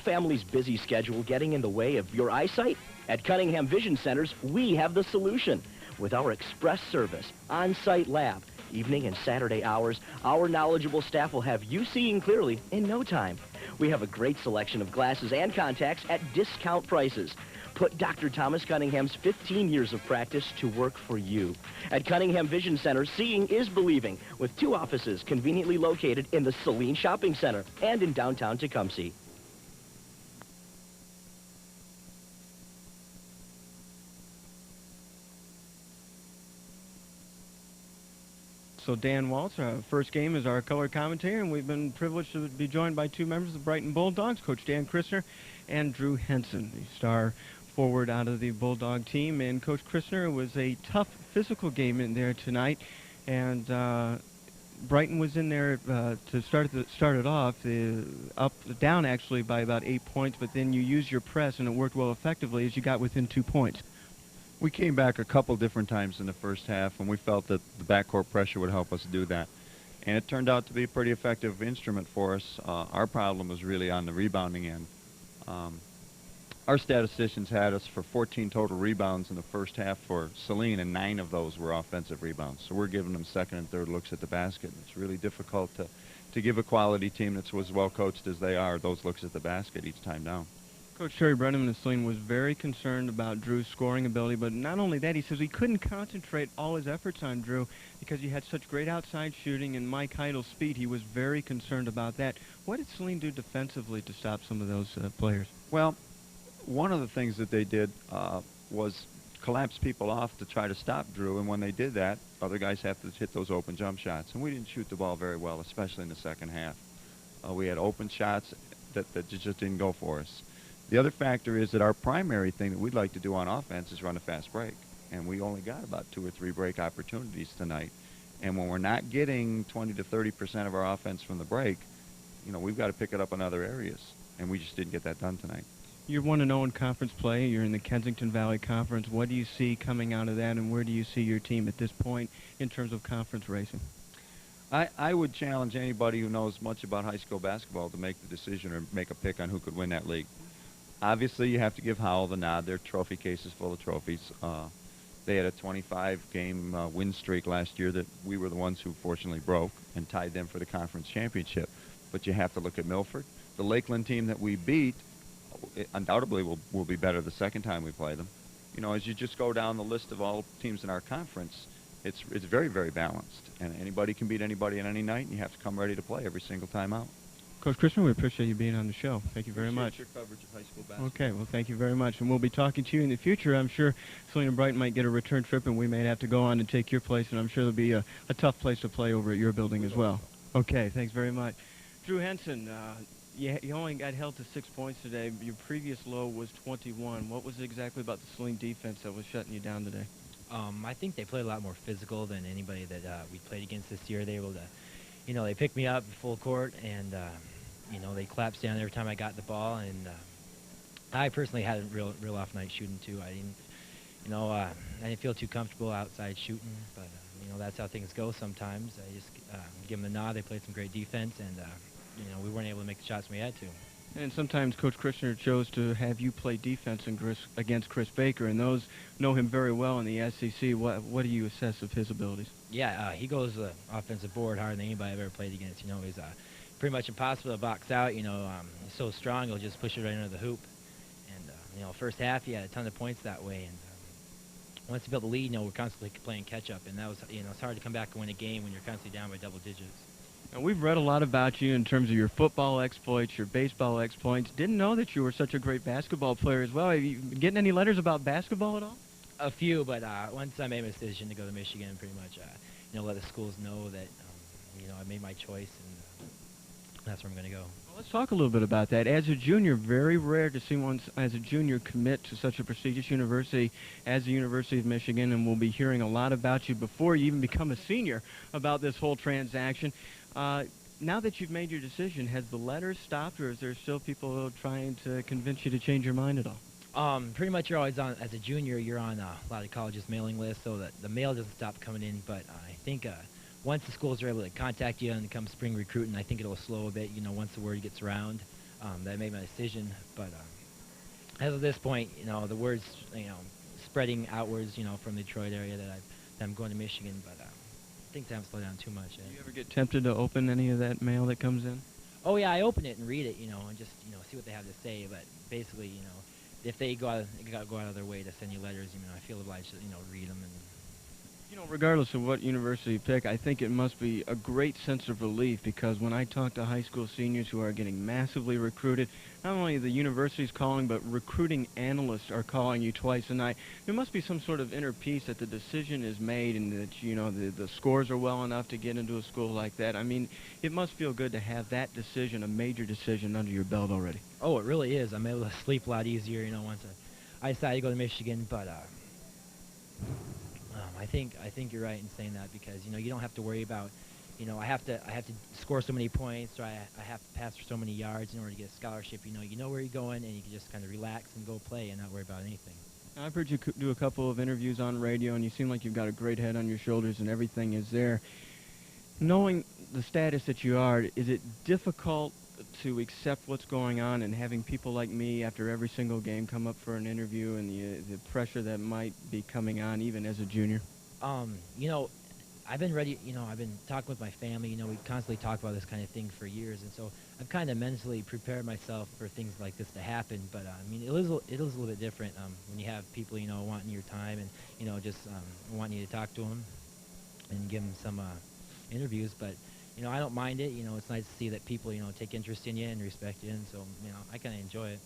Family's busy schedule getting in the way of your eyesight? At Cunningham Vision Centers, we have the solution. With our express service, on-site lab, evening and Saturday hours, our knowledgeable staff will have you seeing clearly in no time. We have a great selection of glasses and contacts at discount prices. Put Dr. Thomas Cunningham's 15 years of practice to work for you. At Cunningham Vision Center, seeing is believing, with 2 offices conveniently located in the Saline Shopping Center and in downtown Tecumseh.
So Dan Waltz, our first game is our color commentator, and we've been privileged to be joined by 2 members of the Brighton Bulldogs, Coach Dan Christner and Drew Henson, the star forward out of the Bulldog team. And Coach Christner, it was a tough physical game in there tonight, and Brighton was in there to start it off, down actually by about 8 points, but then you used your press, and it worked well effectively as you got within 2 points.
We came back a couple different times in the first half, and we felt that the backcourt pressure would help us do that. And it turned out to be a pretty effective instrument for us. Our problem was really on the rebounding end. Our statisticians had us for 14 total rebounds in the first half for Saline, and 9 of those were offensive rebounds. So we're giving them second and third looks at the basket. It's really difficult to give a quality team that's as well coached as they are those looks at the basket each time down.
Coach Terry Brenneman of Saline was very concerned about Drew's scoring ability, but not only that, he says he couldn't concentrate all his efforts on Drew because he had such great outside shooting and Mike Heidel's speed. He was very concerned about that. What did Saline do defensively to stop some of those players?
Well, one of the things that they did was collapse people off to try to stop Drew, and when they did that, other guys have to hit those open jump shots, and we didn't shoot the ball very well, especially in the second half. We had open shots that just didn't go for us. The other factor is that our primary thing that we'd like to do on offense is run a fast break, and we only got about 2 or 3 break opportunities tonight. And when we're not getting 20 to 30% of our offense from the break, you know, we've got to pick it up in other areas, and we just didn't get that done tonight.
You're 1-0 in conference play. You're in the Kensington Valley Conference. What do you see coming out of that, and where do you see your team at this point in terms of conference racing?
I would challenge anybody who knows much about high school basketball to make the decision or make a pick on who could win that league. Obviously, you have to give Howell the nod. Their trophy case is full of trophies. They had a 25-game win streak last year that we were the ones who fortunately broke and tied them for the conference championship. But you have to look at Milford. The Lakeland team that we beat undoubtedly will be better the second time we play them. You know, as you just go down the list of all teams in our conference, it's very, very balanced. And anybody can beat anybody on any night, and you have to come ready to play every single time out.
Coach Christman, we appreciate you being on the show. Thank you very much.
Your coverage of high school basketball.
Okay, well, thank you very much. And we'll be talking to you in the future. I'm sure Saline and Brighton might get a return trip, and we may have to go on and take your place, and I'm sure there'll be a tough place to play over at your building as well. Okay, thanks very much. Drew Henson, you only got held to 6 points today. Your previous low was 21. What was it exactly about the Saline defense that was shutting you down today?
I think they played a lot more physical than anybody that we played against this year. They were able to, you know, they picked me up full court, and you know, they collapsed down every time I got the ball, and I personally had a real off night shooting too. I didn't, you know, I didn't feel too comfortable outside shooting, but you know, that's how things go sometimes. I just give them the nod. They played some great defense, and you know, we weren't able to make the shots we had to.
And sometimes Coach Christner chose to have you play defense against Chris Baker, and those know him very well in the SEC. What do you assess of his abilities?
Yeah, he goes offensive board harder than anybody I've ever played against. You know, he's pretty much impossible to box out. You know, he's so strong, he'll just push it right under the hoop. And you know, first half he had a ton of points that way. And once you built the lead, you know, we're constantly playing catch up, and that was, you know, it's hard to come back and win a game when you're constantly down by double digits.
Now, we've read a lot about you in terms of your football exploits, your baseball exploits. Didn't know that you were such a great basketball player as well. Have you been getting any letters about basketball at all?
A few, but once I made my decision to go to Michigan, pretty much, let the schools know that, I made my choice, and that's where I'm going to go.
Well, let's talk a little bit about that. As a junior, very rare to see one as a junior commit to such a prestigious university as the University of Michigan, and we'll be hearing a lot about you before you even become a senior about this whole transaction. Now that you've made your decision, has the letters stopped, or is there still people trying to convince you to change your mind at all?
Pretty much you're always on, as a junior, you're on a lot of colleges' mailing lists, so that the mail doesn't stop coming in, but I think once the schools are able to contact you and come spring recruiting, I think it'll slow a bit, once the word gets around that I made my decision. But as of this point, the word's, spreading outwards, from the Detroit area that I'm going to Michigan, but things haven't slowed down too much yet.
Do you ever get tempted to open any of that mail that comes in?
Oh, yeah, I open it and read it, and just, see what they have to say, but basically, if they go out of their way to send you letters, I feel obliged to, read them. And
regardless of what university you pick, I think it must be a great sense of relief, because when I talk to high school seniors who are getting massively recruited, not only the university's calling, but recruiting analysts are calling you twice a night. There must be some sort of inner peace that the decision is made and that, the scores are well enough to get into a school like that. I mean, it must feel good to have that decision, a major decision, under your belt already.
Oh, it really is. I'm able to sleep a lot easier, once I decided to go to Michigan, but I think you're right in saying that, because you don't have to worry about, I have to score so many points, or I have to pass for so many yards in order to get a scholarship. You know where you're going, and you can just kind of relax and go play and not worry about anything.
I've heard you do a couple of interviews on radio, and you seem like you've got a great head on your shoulders, and everything is there. Knowing the status that you are, is it difficult to accept what's going on, and having people like me after every single game come up for an interview, and the pressure that might be coming on even as a junior?
I've been ready, I've been talking with my family, we constantly talk about this kind of thing for years, and so I've kind of mentally prepared myself for things like this to happen, but it is a little bit different when you have people, wanting your time and, just wanting you to talk to them and give them some interviews, but I don't mind it. It's nice to see that people, take interest in you and respect you, and so, I kind of enjoy it.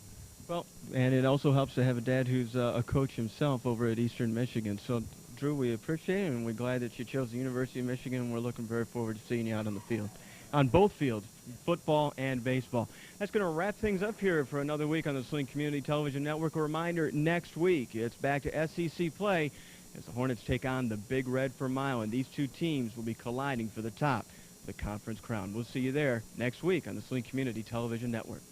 Well, and it also helps to have a dad who's a coach himself over at Eastern Michigan. So, Drew, we appreciate it, and we're glad that you chose the University of Michigan, and we're looking very forward to seeing you out on the field, on both fields, football and baseball. That's going to wrap things up here for another week on the Saline Community Television Network. A reminder, next week, it's back to SEC play as the Hornets take on the Big Red for Milan. These two teams will be colliding for the top of the conference crown. We'll see you there next week on the Saline Community Television Network.